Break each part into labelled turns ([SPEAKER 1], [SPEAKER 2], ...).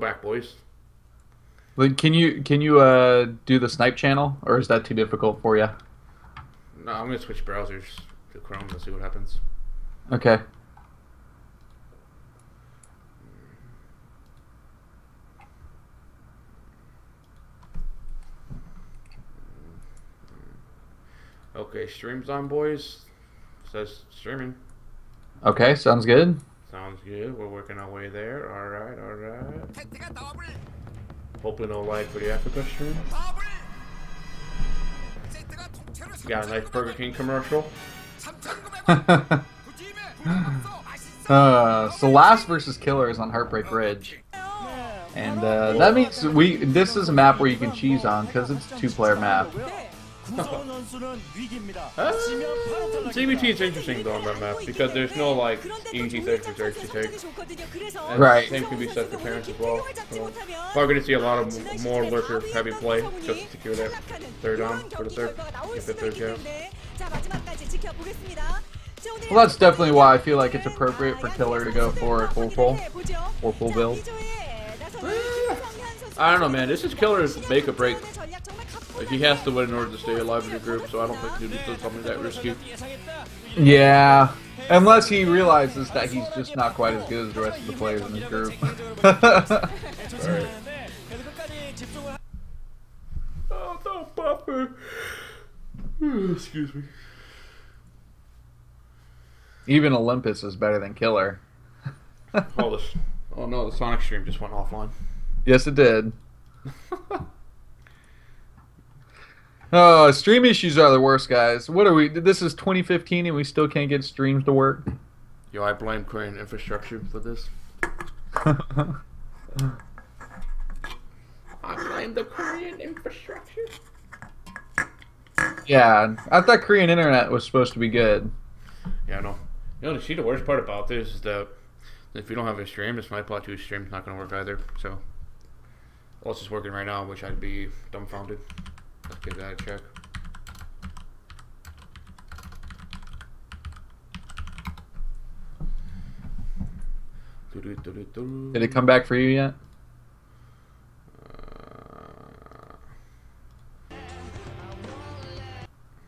[SPEAKER 1] back, boys.
[SPEAKER 2] Like, can you do the snipe channel, or is that too difficult for you?
[SPEAKER 1] No, I'm gonna switch browsers to Chrome and see what happens.
[SPEAKER 2] Okay.
[SPEAKER 1] Okay, streams on, boys. Says streaming.
[SPEAKER 2] Okay, sounds good.
[SPEAKER 1] Sounds good. We're working our way there. All right, all right. Hopefully no lag for the Africa stream. Got a nice Burger King commercial.
[SPEAKER 2] So last versus Killer is on Heartbreak Ridge, and that means this is a map where you can cheese on because it's a two-player map.
[SPEAKER 1] CBT is interesting though on that map because there's no like easy third for third to take. And
[SPEAKER 2] right.
[SPEAKER 1] Same can be said for Terrence as well. So probably gonna see a lot of more lurker heavy play just to secure that third on for the third. If the third goes.
[SPEAKER 2] Well, that's definitely why I feel like it's appropriate for Killer to go for a full or full build.
[SPEAKER 1] I don't know, man. This is Killer's make or break. Like, he has to win in order to stay alive in the group, so I don't think he'd do something that risky.
[SPEAKER 2] Yeah, unless he realizes that he's just not quite as good as the rest of the players in his group.
[SPEAKER 1] Alright. Oh, no buffer. Excuse me.
[SPEAKER 2] Even Olympus is better than Killer.
[SPEAKER 1] Oh no, the Sonic stream just went offline.
[SPEAKER 2] Yes, it did. Oh, stream issues are the worst, guys. What are we? This is 2015 and we still can't get streams to work.
[SPEAKER 1] Yo, I blame Korean infrastructure for this. I blame the Korean infrastructure.
[SPEAKER 2] Yeah, I thought Korean internet was supposed to be good.
[SPEAKER 1] Yeah, I know. You know, see, the worst part about this is that if you don't have a stream, this MyPlot 2 stream's not going to work either. So, well, it's just working right now, which I'd be dumbfounded. Let's give that a check.
[SPEAKER 2] Did it come back for you yet?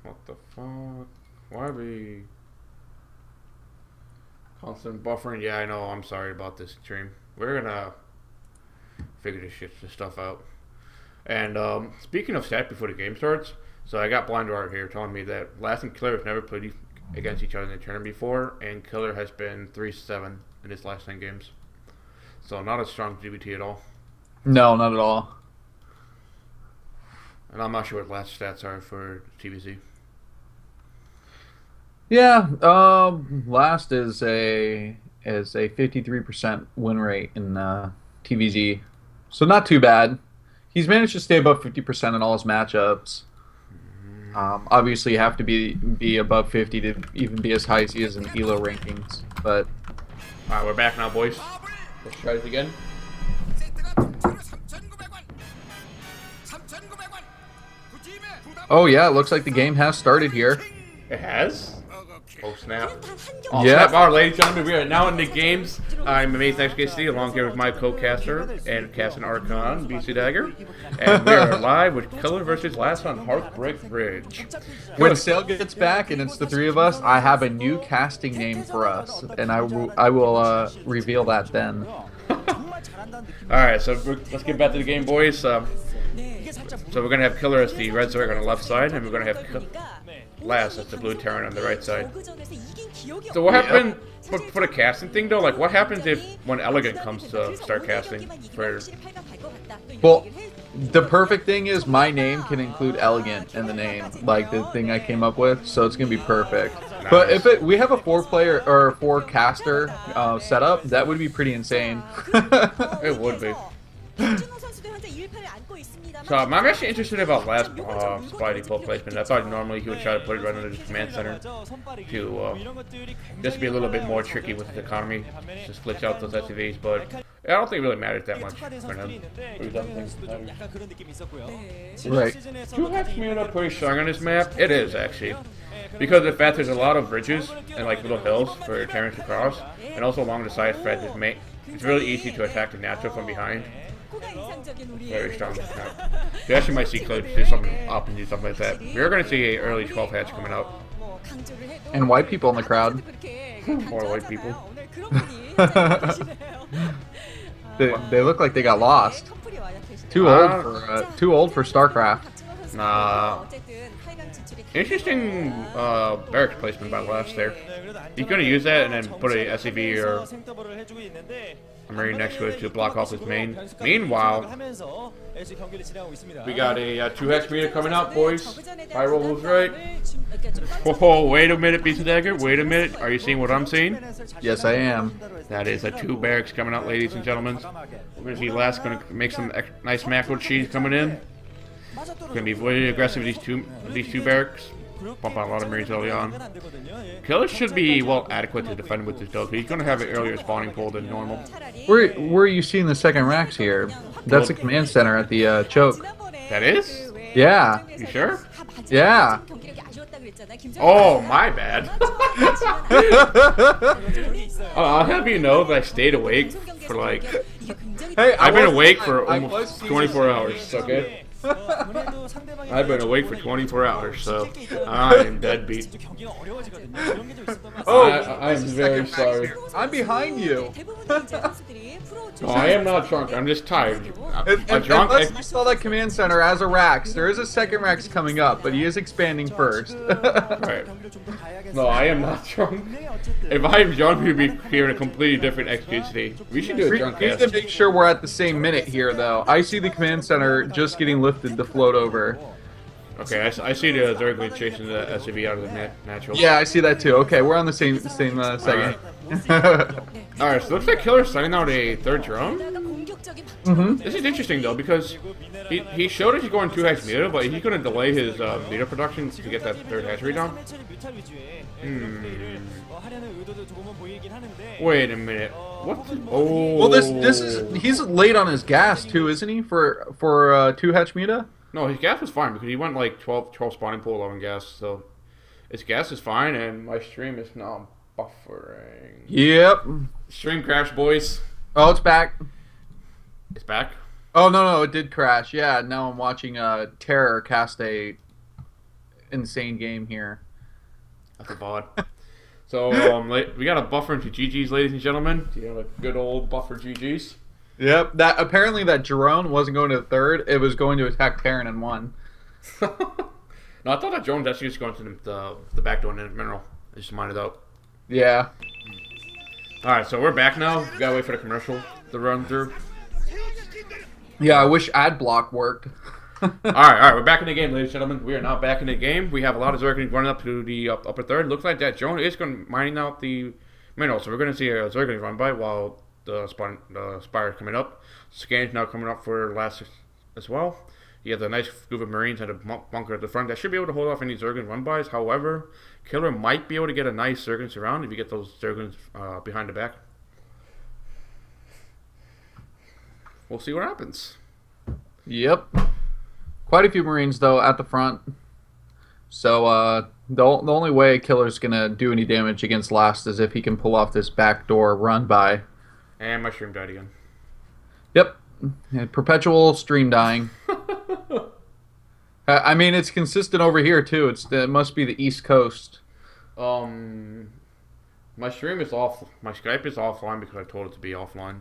[SPEAKER 1] What the fuck? Why are we constant buffering? Yeah, I know. I'm sorry about this stream. We're gonna figure this stuff out. And speaking of stat before the game starts, so I got Blind Art here telling me that Last and Killer have never played against each other in the tournament before, and Killer has been 3-7 in his last 10 games. So not a strong GBT at all.
[SPEAKER 2] No, not at all.
[SPEAKER 1] And I'm not sure what last stats are for TVZ.
[SPEAKER 2] Yeah, last is a 53% win rate in TVZ, so not too bad. He's managed to stay above 50% in all his matchups. Obviously, you have to be above 50 to even be as high as he is in ELO rankings. But
[SPEAKER 1] all right, we're back now, boys. Let's try this again.
[SPEAKER 2] oh yeah, it looks like the game has started here.
[SPEAKER 1] It has? Oh snap. Oh,
[SPEAKER 2] yeah.
[SPEAKER 1] snap. All right, ladies and gentlemen, we are now in the games. I'm Amazingxkcd along here with my co-caster and casting Archon, BisuDagger. And we are live with Killer versus Last on Heartbreak Ridge.
[SPEAKER 2] When Sale gets back and it's the three of us, I have a new casting name for us, and I will reveal that then.
[SPEAKER 1] Alright, so let's get back to the game, boys. So we're going to have Killer as the red Zerg on the left side, and we're going to have Last as the blue Terran on the right side. So what happened for the casting thing, though? Like, what happens if when Elegant comes to start casting?
[SPEAKER 2] Well, the perfect thing is my name can include Elegant in the name, like the thing I came up with, so it's going to be perfect. Nice. But if we have a 4-player or 4-caster setup, that would be pretty insane.
[SPEAKER 1] It would be. So I'm actually interested about Last Spidey pull placement. I thought normally he would try to put it right under the command center to just be a little bit more tricky with his economy, just glitch out those SUVs, but I don't think it really matters that much for him.
[SPEAKER 2] Right.
[SPEAKER 1] 2 hex me up pretty strong on this map. It is actually. Because of the fact there's a lot of ridges and like little hills for Terrence to cross, and also along the side thread It's really easy to attack the natural from behind. Very strong. You actually might see clips do something up and do something like that. We're going to see an early 12 hatch coming out.
[SPEAKER 2] And white people in the crowd.
[SPEAKER 1] More white people.
[SPEAKER 2] They look like they got lost. Too old for StarCraft.
[SPEAKER 1] Nah. Interesting barracks placement by Last there. He's going to use that and then put a SCV or a Marine next to it to block off his main. Meanwhile, we got a 2-hatch meter coming out, boys. High roll was right. Whoa, wait a minute, BisuDagger. Wait a minute. Are you seeing what I'm seeing?
[SPEAKER 2] Yes, I am.
[SPEAKER 1] That is a 2 barracks coming out, ladies and gentlemen. We're going to see Last going to make some nice macro cheese coming in. Going to be really aggressive with these two barracks. Pump out a lot of Marines early on. Killer should be, well, adequate to defend with this build. He's going to have an earlier spawning pool than normal.
[SPEAKER 2] Where are you seeing the second racks here? That's the command center at the choke.
[SPEAKER 1] That is?
[SPEAKER 2] Yeah.
[SPEAKER 1] You sure?
[SPEAKER 2] Yeah.
[SPEAKER 1] Oh, my bad. I'll have you know that I stayed awake for like...
[SPEAKER 2] Hey,
[SPEAKER 1] I've been awake for almost 24 hours, okay? I've been awake for 24 hours, so I am dead beat.
[SPEAKER 2] Oh,
[SPEAKER 1] I'm very sorry.
[SPEAKER 2] I'm behind you.
[SPEAKER 1] No, I am not drunk. I'm just tired. I'm drunk.
[SPEAKER 2] Unless you saw that command center as a Rax. There is a second Rax coming up, but he is expanding first.
[SPEAKER 1] Right. No, I am not drunk. If I'm drunk, we'd be here in a completely different XQCD. We should do a drunk
[SPEAKER 2] We need
[SPEAKER 1] cast.
[SPEAKER 2] to make sure we're at the same minute here, though. I see the command center just getting lifted to float over.
[SPEAKER 1] Okay, I see the Zergling chasing the SCV out of the natural.
[SPEAKER 2] Yeah, I see that too. Okay, we're on the same second.
[SPEAKER 1] Alright, so looks like Killer's sending out a 3rd drone. This is interesting though because he showed us he's going 2-hatch meter, but he's going to delay his meter production to get that 3rd hatchery done. Wait a minute. What? Oh.
[SPEAKER 2] Well, this is he's late on his gas too, isn't he? For 2-hatch meta.
[SPEAKER 1] No, his gas was fine because he went like 12 spawning pool on gas, so his gas is fine, and my stream is now buffering.
[SPEAKER 2] Yep.
[SPEAKER 1] Stream crash, boys.
[SPEAKER 2] Oh, it's back.
[SPEAKER 1] It's back.
[SPEAKER 2] Oh no, it did crash. Yeah, now I'm watching Terror cast a insane game here.
[SPEAKER 1] That's a VOD. So we got a buffer into GGs, ladies and gentlemen. You have a good old buffer GGs.
[SPEAKER 2] Yep. That apparently that drone wasn't going to the 3rd. It was going to attack Terran and 1.
[SPEAKER 1] No, I thought that drone actually was going to the back door in the mineral. I just mined it out.
[SPEAKER 2] Yeah.
[SPEAKER 1] Alright, so we're back now. We gotta wait for the commercial to run through.
[SPEAKER 2] Yeah, I wish ad block worked.
[SPEAKER 1] Alright, we're back in the game, ladies and gentlemen. We are now back in the game. We have a lot of Zerglings running up to the upper 3rd. Looks like that drone is going to mining out the mineral. So we're going to see a Zergling run by while the Spire is coming up. Scan's now coming up for Last as well. You have the nice group of Marines and a bunker at the front that should be able to hold off any Zerglings run-bys. However, Killer might be able to get a nice Zerglings surround if you get those Zerglings behind the back. We'll see what happens.
[SPEAKER 2] Yep. Quite a few Marines, though, at the front. So, the only way Killer's going to do any damage against Last is if he can pull off this backdoor run-by.
[SPEAKER 1] And my stream died again.
[SPEAKER 2] Yep. Perpetual stream dying. I mean, it's consistent over here, too. It must be the East Coast.
[SPEAKER 1] My stream is off. My Skype is offline because I told it to be offline.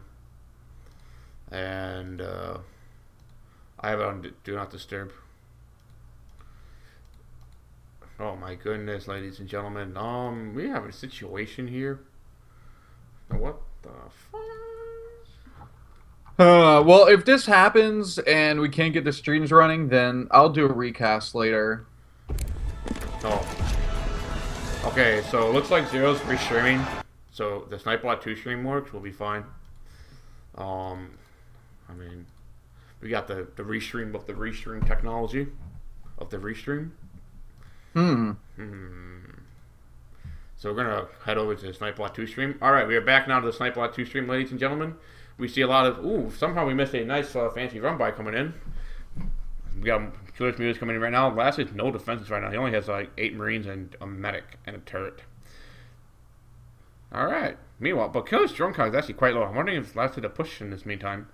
[SPEAKER 1] And, I have it on Do Not Disturb. Oh my goodness, ladies and gentlemen. We have a situation here. What the fuck?
[SPEAKER 2] Well, if this happens and we can't get the streams running, then I'll do a recast later.
[SPEAKER 1] Oh. Okay, so it looks like Zero's free streaming. So the Snipebot 2 stream works, we'll be fine. I mean, we got the restream of the restream technology of the restream. So we're gonna head over to the Snipebot 2 stream. Alright, we are back now to the Snipebot 2 stream, ladies and gentlemen. We see a lot of somehow we missed a nice fancy run by coming in. We got Killer's Mules coming in right now. Last is no defenses right now. He only has like 8 Marines and a medic and a turret. Alright. Meanwhile, but Killer's drone count is actually quite low. I'm wondering if it's lasted a push in this meantime.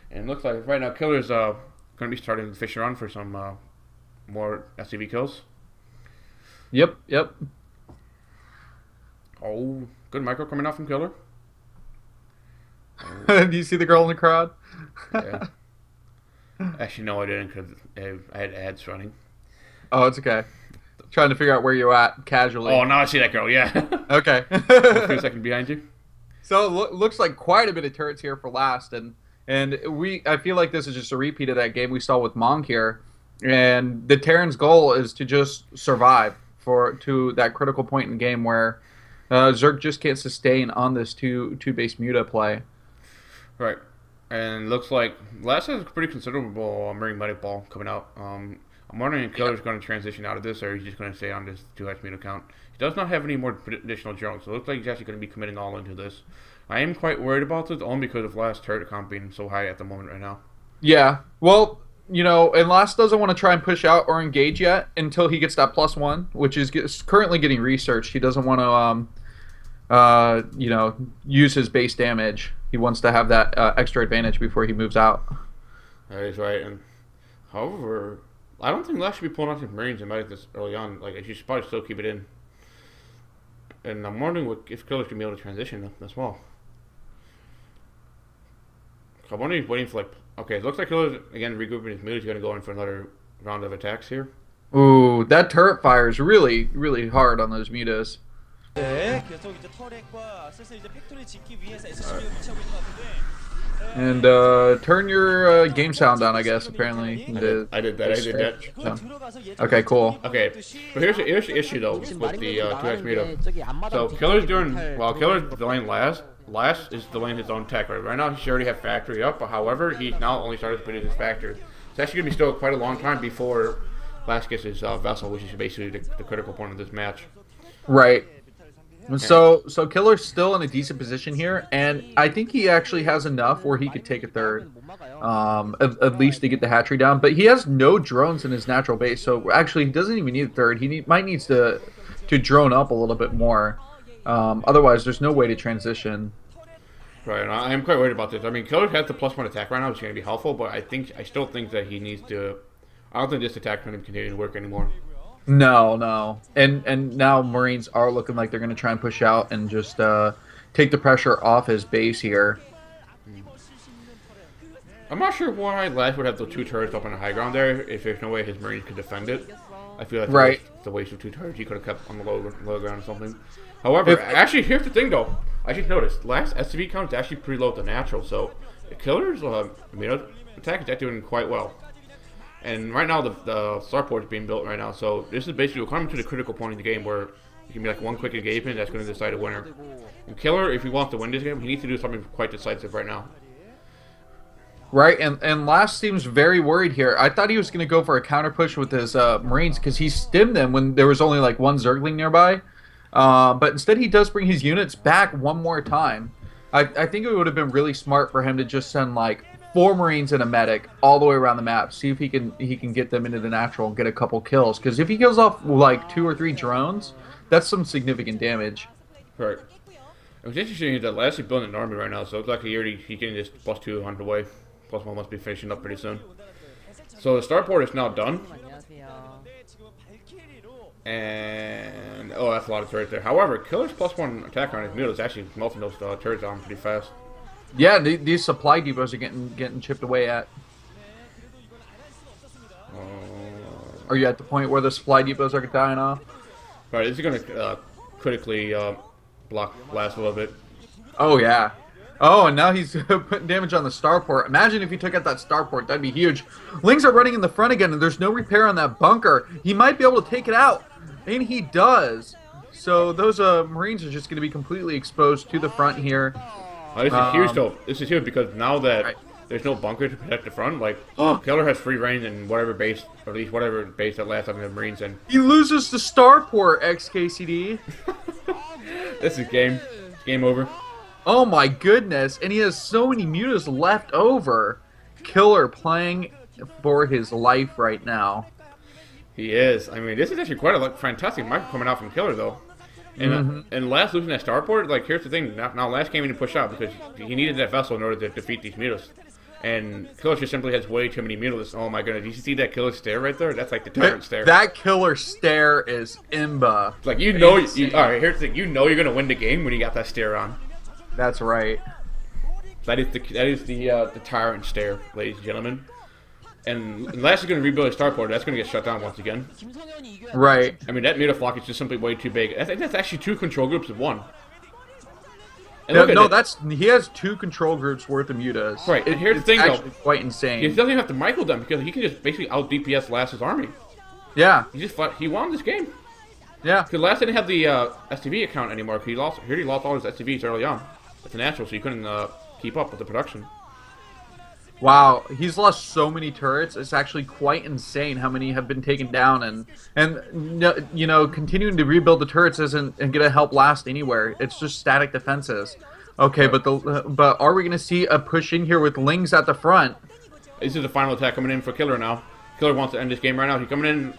[SPEAKER 1] And it looks like right now Killer's going to be starting to fish around for some more SCV kills.
[SPEAKER 2] Yep, yep.
[SPEAKER 1] Oh, good micro coming out from Killer.
[SPEAKER 2] Do you see the girl in the crowd?
[SPEAKER 1] Yeah. Actually, no, I didn't because I had ads running.
[SPEAKER 2] Oh, it's okay. Trying to figure out where you're at casually.
[SPEAKER 1] Oh, now I see that girl, yeah.
[SPEAKER 2] Okay.
[SPEAKER 1] 2 seconds behind you.
[SPEAKER 2] So it looks like quite a bit of turrets here for last, and I feel like this is just a repeat of that game we saw with Monk here, and the Terran's goal is to just survive to that critical point in the game where Zerg just can't sustain on this two base muta play.
[SPEAKER 1] Right, and looks like last has a pretty considerable Marine Medic Ball coming out. I'm wondering if Killer's going to transition out of this, or he's just going to stay on this 2x muta count. He does not have any more additional drones, so it looks like he's actually going to be committing all into this. I am quite worried about this, only because of last turret count being so high at the moment right now.
[SPEAKER 2] Yeah, well, and Last doesn't want to try and push out or engage yet until he gets that +1, which is currently getting researched. He doesn't want to, use his base damage. He wants to have that extra advantage before he moves out.
[SPEAKER 1] That is right, and however, I don't think Last should be pulling out his Marines and Medic this early on. Like, you should probably still keep it in. And I'm wondering if Killer's going to be able to transition as well. I'm wondering if he's waiting for, like... Okay, it looks like Killer's, again, regrouping his mood. He's going to go in for another round of attacks here.
[SPEAKER 2] Ooh, that turret fire is really, really hard on those mutas. And turn your game sound down, I guess, apparently.
[SPEAKER 1] I did that.
[SPEAKER 2] Okay, cool.
[SPEAKER 1] Okay, but here's the issue, though, with the 2x muta. So Killer's doing... While Killer's delaying Last is delaying his own tech. Right now, he should already have factory up, but however, he's now only started to put in his factory. It's actually going to be still quite a long time before Last gets his vessel, which is basically the critical point of this match.
[SPEAKER 2] Right. So Killer's still in a decent position here, and I think he actually has enough where he could take a third, at least to get the hatchery down. But he has no drones in his natural base, so actually he doesn't even need a third. He might need to drone up a little bit more. Otherwise, there's no way to transition.
[SPEAKER 1] Right, and I'm quite worried about this. I mean, Killer has the +1 attack right now, which is going to be helpful, but I still think that he needs to... I don't think this attack is going to continue to work anymore.
[SPEAKER 2] No. And now Marines are looking like they're going to try and push out and just take the pressure off his base here.
[SPEAKER 1] I'm not sure why Last would have the 2 turrets up on the high ground there if there's no way his Marines could defend it. I feel like the waste of 2 turrets he could have kept on the low ground or something. However, actually, here's the thing, though. I just noticed, Last SCV count is actually pretty low at the natural, so the Killer's attack is actually doing quite well. And right now, the starport is being built right now, so this is basically we're coming to the critical point in the game where it can be like one quick engagement that's going to decide a winner. And Killer, if he wants to win this game, he needs to do something quite decisive right now.
[SPEAKER 2] Right, and Last seems very worried here. I thought he was going to go for a counter push with his Marines because he stimmed them when there was only like 1 Zergling nearby. But instead he does bring his units back one more time. I think it would have been really smart for him to just send like 4 Marines and a medic all the way around the map. See if he can get them into the natural and get a couple kills. Because if he kills off like 2 or 3 drones, that's some significant damage.
[SPEAKER 1] Right. What's interesting is that Last is building an army right now, so it's like he getting this +2 on the way. +1 must be finishing up pretty soon. So the starport is now done. And oh, that's a lot of turrets there. However, Killer's +1 attack on his middle is actually melting those turrets down pretty fast.
[SPEAKER 2] Yeah, these supply depots are getting chipped away at. Are you at the point where the supply depots are dying off?
[SPEAKER 1] Right, this is going to critically block Last a little bit.
[SPEAKER 2] Oh yeah. Oh, and now he's putting damage on the starport. Imagine if he took out that starport. That'd be huge. Lings are running in the front again, and there's no repair on that bunker. He might be able to take it out. And he does. So those Marines are just going to be completely exposed to the front here.
[SPEAKER 1] This is huge, though. This is huge because now that there's no bunker to protect the front, like, Killer has free reign in whatever base, or at least whatever base that Last time the Marines in.
[SPEAKER 2] He loses the starport, XKCD.
[SPEAKER 1] This is game over.
[SPEAKER 2] Oh my goodness, and he has so many mutas left over. Killer playing for his life right now.
[SPEAKER 1] He is. I mean, this is actually quite a fantastic micro coming out from Killer, though. And last losing that starport, like here's the thing. Now last game he didn't push out because he needed that vessel in order to defeat these mutas. And Killer just simply has way too many mutas. Oh my goodness! You see that killer stare right there? That's like the tyrant stare.
[SPEAKER 2] That killer stare is imba.
[SPEAKER 1] Like you know, all right. Here's the thing. You know you're gonna win the game when you got that stare on.
[SPEAKER 2] That's right.
[SPEAKER 1] That is the tyrant stare, ladies and gentlemen. And unless you're going to rebuild a starport, that's going to get shut down once again.
[SPEAKER 2] Right.
[SPEAKER 1] I mean, that muta flock is just simply way too big. I think that's actually 2 control groups of 1.
[SPEAKER 2] And no, he has 2 control groups worth of mutas.
[SPEAKER 1] Right. And here's the thing, though.
[SPEAKER 2] Quite insane.
[SPEAKER 1] He doesn't even have to micro them because he can just basically out DPS Last's army.
[SPEAKER 2] Yeah.
[SPEAKER 1] He won this game.
[SPEAKER 2] Yeah.
[SPEAKER 1] Because Last didn't have the STV account anymore. He lost all his STVs early on. That's natural, so he couldn't keep up with the production.
[SPEAKER 2] Wow, he's lost so many turrets. It's actually quite insane how many have been taken down, and you know, continuing to rebuild the turrets isn't gonna help Last anywhere. It's just static defenses. Okay, but are we gonna see a push in here with Lings at the front?
[SPEAKER 1] This is the final attack coming in for Killer now. Killer wants to end this game right now. He's coming in.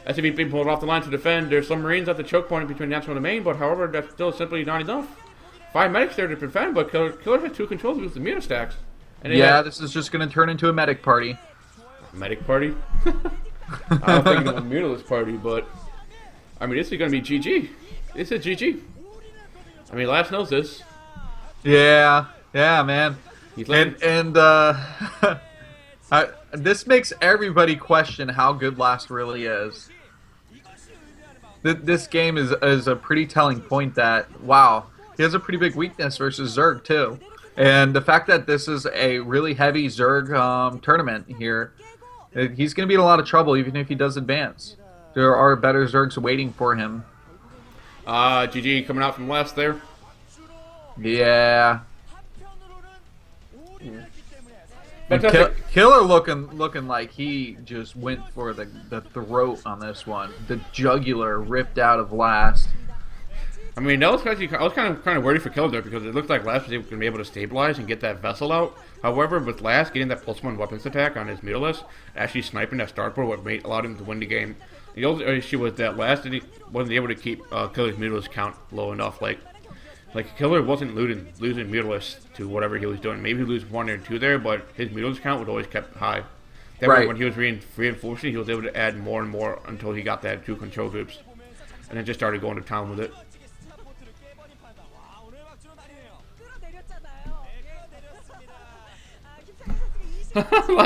[SPEAKER 1] SCV being pulled off the line to defend. There's some Marines at the choke point between National and the main, but however, that's still simply not enough. 5 medics there to defend, but Killer has 2 controls with the muta stacks. And
[SPEAKER 2] yeah, this is just going to turn into a medic party.
[SPEAKER 1] Medic party? I don't think it's a mutalist party, but I mean, this is going to be GG. This is GG. I mean, Last knows this.
[SPEAKER 2] Yeah, man. This makes everybody question how good Last really is. This game is a pretty telling point that, wow, he has a pretty big weakness versus Zerg too. And the fact that this is a really heavy Zerg tournament here, he's going to be in a lot of trouble even if he does advance. There are better Zergs waiting for him.
[SPEAKER 1] GG coming out from Last there.
[SPEAKER 2] Yeah. Killer looking like he just went for the throat on this one. The jugular ripped out of Last.
[SPEAKER 1] I mean, I was kind of worried for Killer there because it looked like Last was going to be able to stabilize and get that vessel out. However, with Last getting that +1 weapons attack on his mutalist, actually sniping that starport, what allowed him to win the game. The only issue was that Last wasn't able to keep Killer's mutalist count low enough. Like Killer wasn't losing mutalists to whatever he was doing. Maybe he'd lose 1 or 2 there, but his mutalist count was always kept high. That way, when he was reinforcing, he was able to add more and more until he got that 2 control groups, and then just started going to town with it.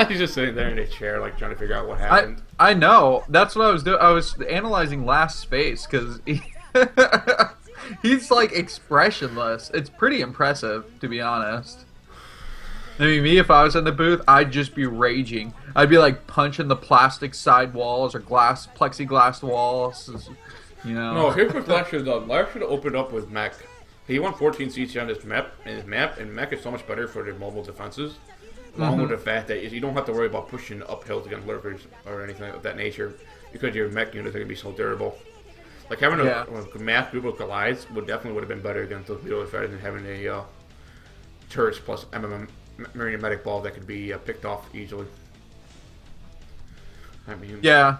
[SPEAKER 1] He's just sitting there in his chair, like trying to figure out what happened.
[SPEAKER 2] I know. That's what I was doing. I was analyzing Last's face because he's like expressionless. It's pretty impressive, to be honest. I mean, me, if I was in the booth, I'd just be raging. I'd be like punching the plastic side walls or plexiglass walls. You know.
[SPEAKER 1] No, here's what Last should have done. Last should have opened up with mech. He won 14 CC on this map, and mech is so much better for the mobile defenses. Along with the fact that you don't have to worry about pushing uphills against lurkers or anything of that nature because your mech units are going to be so durable. Like having a mass group of Goliaths would have been better against those mutalist fighters than having a turrets plus Marine medic ball that could be picked off easily. I mean,
[SPEAKER 2] yeah,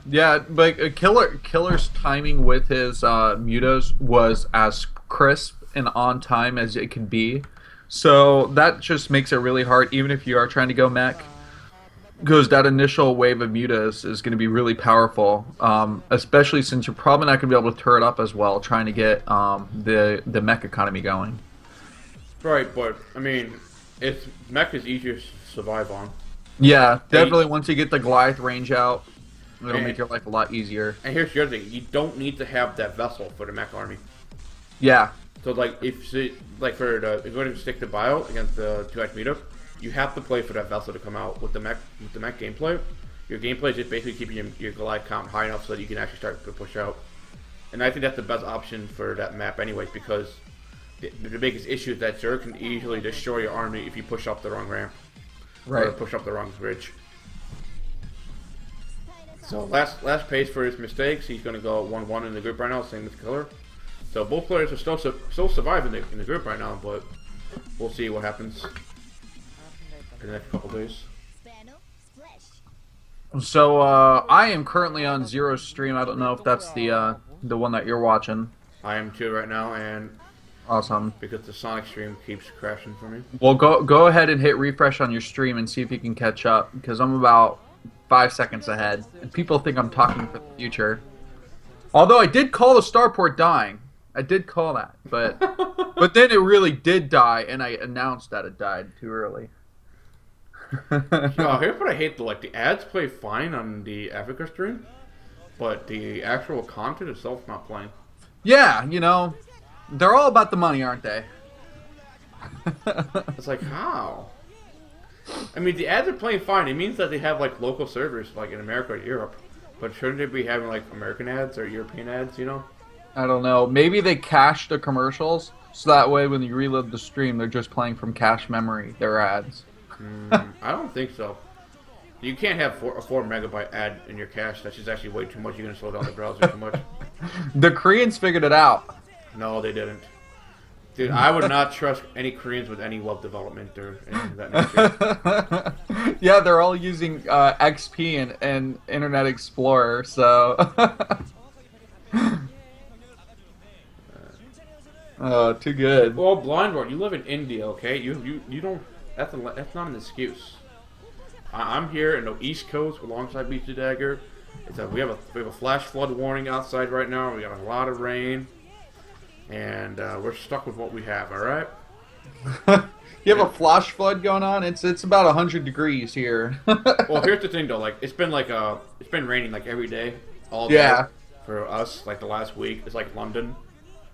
[SPEAKER 2] but Killer's timing with his mutas was as crisp and on time as it could be. So that just makes it really hard, even if you are trying to go mech, because that initial wave of mutas is going to be really powerful, especially since you're probably not going to be able to turret up as well, trying to get the mech economy going.
[SPEAKER 1] Right, but I mean, mech is easier to survive on.
[SPEAKER 2] Yeah, definitely. Once you get the Goliath range out, it'll make your life a lot easiher.
[SPEAKER 1] And here's the other thing: you don't need to have that vessel for the mech army.
[SPEAKER 2] Yeah.
[SPEAKER 1] So if you're going to stick to bio against the 2X meetup, you have to play for that vessel to come out with the mech gameplay. Your gameplay is just basically keeping your Goliath count high enough so that you can actually start to push out. And I think that's the best option for that map anyways, because the biggest issue is that Zerg can easily destroy your army if you push up the wrong ramp.
[SPEAKER 2] Right.
[SPEAKER 1] Or push up the wrong bridge. So last pace for his mistakes, he's going to go 1-1 in the group right now, same with Killer. So both players are still surviving in the group right now, but we'll see what happens in the next couple days.
[SPEAKER 2] So I am currently on Zero's stream. I don't know if that's the one that you're watching.
[SPEAKER 1] I am too right now, and
[SPEAKER 2] Awesome.
[SPEAKER 1] because the Sonic stream keeps crashing for me.
[SPEAKER 2] Well, go ahead and hit refresh on your stream and see if you can catch up, because I'm about 5 seconds ahead, and people think I'm talking for the future. Although I did call the starport dying. I did call that, but then it really did die, and I announced that it died too early.
[SPEAKER 1] Oh, here's what I hate though. Like the ads play fine on the Africa stream, but the actual content itself not playing.
[SPEAKER 2] Yeah, you know, they're all about the money, aren't they?
[SPEAKER 1] It's like how? I mean, the ads are playing fine. It means that they have like local servers, like in America or Europe. But shouldn't they be having like American ads or European ads? You know?
[SPEAKER 2] I don't know. Maybe they cache the commercials, so that way when you reload the stream, they're just playing from cache memory, their ads.
[SPEAKER 1] I don't think so. You can't have a 4 megabyte ad in your cache. That's just actually way too much. You're going to slow down the browser too much.
[SPEAKER 2] The Koreans figured it out.
[SPEAKER 1] No, they didn't. Dude, I would not trust any Koreans with any web development or anything of that nature.
[SPEAKER 2] Yeah, they're all using XP and Internet Explorer, so... Oh, too good.
[SPEAKER 1] Well, Blindboard, you live in India, okay? You don't... That's not an excuse. I'm here in the East Coast alongside BisuDagger. We have a flash flood warning outside right now. We got a lot of rain, and we're stuck with what we have. All right.
[SPEAKER 2] You have a flash flood going on. It's about 100 degrees here.
[SPEAKER 1] Well, here's the thing though. Like it's been raining like every day, all day for us. Like the last week, it's like London.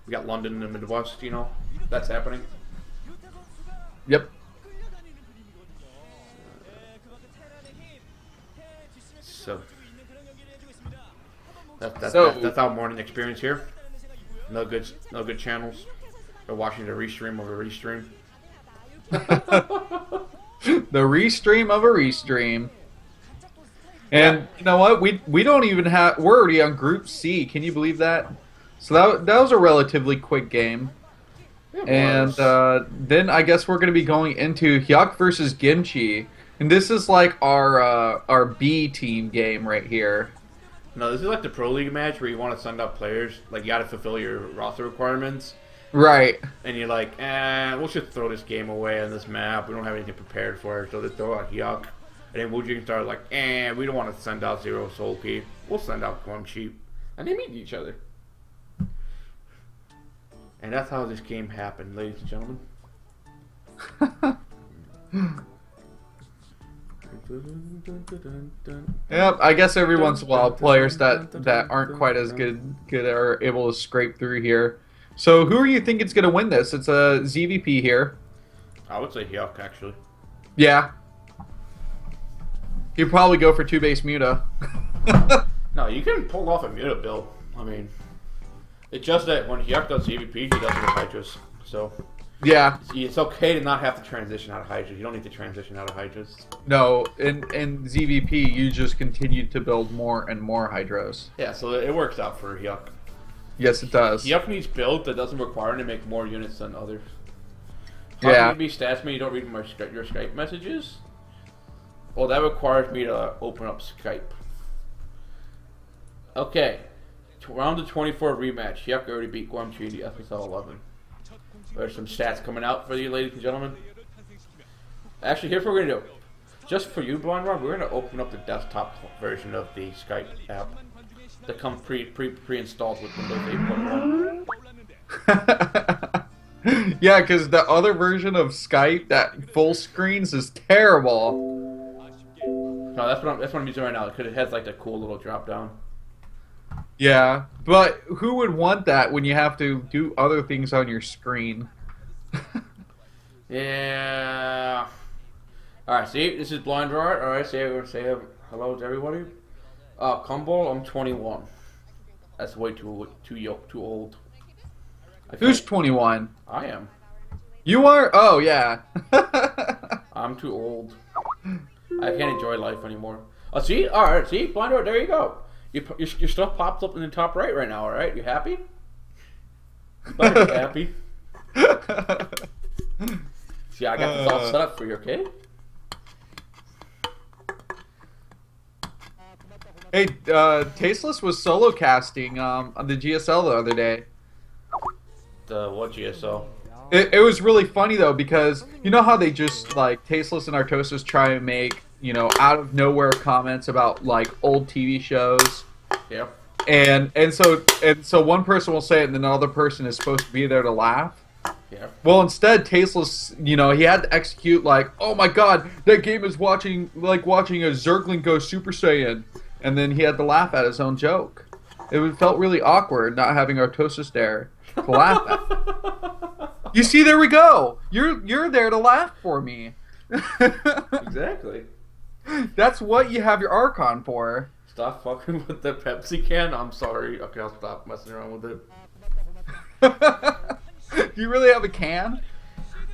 [SPEAKER 1] We got London in the Midwest. You know, that's happening.
[SPEAKER 2] Yep.
[SPEAKER 1] So that's our morning experience here. No good channels. We're watching the restream of a restream.
[SPEAKER 2] The restream of a restream. And you know what? We don't even have. We're already on Group C. Can you believe that? So that was a relatively quick game. And then I guess we're going to be going into Hyuk versus Gimchi. And this is like our B team game right here.
[SPEAKER 1] No, this is like the Pro League match where you want to send out players. Like, you got to fulfill your roster requirements.
[SPEAKER 2] Right.
[SPEAKER 1] And you're like, we'll just throw this game away on this map. We don't have anything prepared for it. So they throw out Hyuk. And then Wujing started like, we don't want to send out Zero Soul Key. We'll send out Guangxi. And they meet each other. And that's how this game happened, ladies and gentlemen.
[SPEAKER 2] Yep, I guess every once in a while players that aren't quite as good are able to scrape through here. So who are you thinking is going to win this? It's a ZVP here.
[SPEAKER 1] I would say Hyuk, actually.
[SPEAKER 2] Yeah. He'd probably go for 2-base Muta.
[SPEAKER 1] No, you can pull off a Muta build. I mean, it's just that when Hyuk does ZVP, he does it with Hydras. So...
[SPEAKER 2] Yeah.
[SPEAKER 1] It's okay to not have to transition out of Hydras. You don't need to transition out of Hydras.
[SPEAKER 2] No, in ZVP, you just continue to build more and more Hydras.
[SPEAKER 1] Yeah, so it works out for Hyuk.
[SPEAKER 2] Yes, it does.
[SPEAKER 1] Hyuk needs build that doesn't require him to make more units than others.
[SPEAKER 2] Yeah.
[SPEAKER 1] Maybe stats me you don't read your Skype messages? Well, that requires me to open up Skype. Okay. Round of 24 rematch. Hyuk already beat Guangxi in the SSL 11. There's some stats coming out for you, ladies and gentlemen. Actually, here's what we're going to do. Just for you, Blind Rob, we're going to open up the desktop version of the Skype app that comes pre-installed with Windows 8.1.
[SPEAKER 2] Yeah, because the other version of Skype, that full screens, is terrible.
[SPEAKER 1] No, that's what I'm using right now, because it has like that cool little drop down.
[SPEAKER 2] Yeah, but who would want that when you have to do other things on your screen?
[SPEAKER 1] Yeah. Alright, see, this is Blind Roar. Alright, say hello to everybody. Cumble, I'm 21. That's way too old.
[SPEAKER 2] Who's 21?
[SPEAKER 1] I am.
[SPEAKER 2] You are? Oh, yeah.
[SPEAKER 1] I'm too old. I can't enjoy life anymore. Oh, see? Alright, see? Blind Roar, there you go. Your stuff pops up in the top right now, alright? You happy? You better be happy. See, I got this all set up for you, okay?
[SPEAKER 2] Hey, Tasteless was solo casting on the GSL the other day.
[SPEAKER 1] The what GSO?
[SPEAKER 2] It was really funny though because you know how they just like Tasteless and Artosis try and make out of nowhere comments about like old TV shows.
[SPEAKER 1] Yeah.
[SPEAKER 2] And so one person will say it and then another person is supposed to be there to laugh.
[SPEAKER 1] Yeah.
[SPEAKER 2] Well, instead, Tasteless, he had to execute like, oh my god, that game is watching a Zergling go Super Saiyan, and then he had to laugh at his own joke. Felt really awkward not having Artosis there to laugh at. You see, there we go. You're there to laugh for me.
[SPEAKER 1] Exactly.
[SPEAKER 2] That's what you have your Archon for.
[SPEAKER 1] Stop fucking with the Pepsi can. I'm sorry. Okay, I'll stop messing around with it.
[SPEAKER 2] Do you really have a can?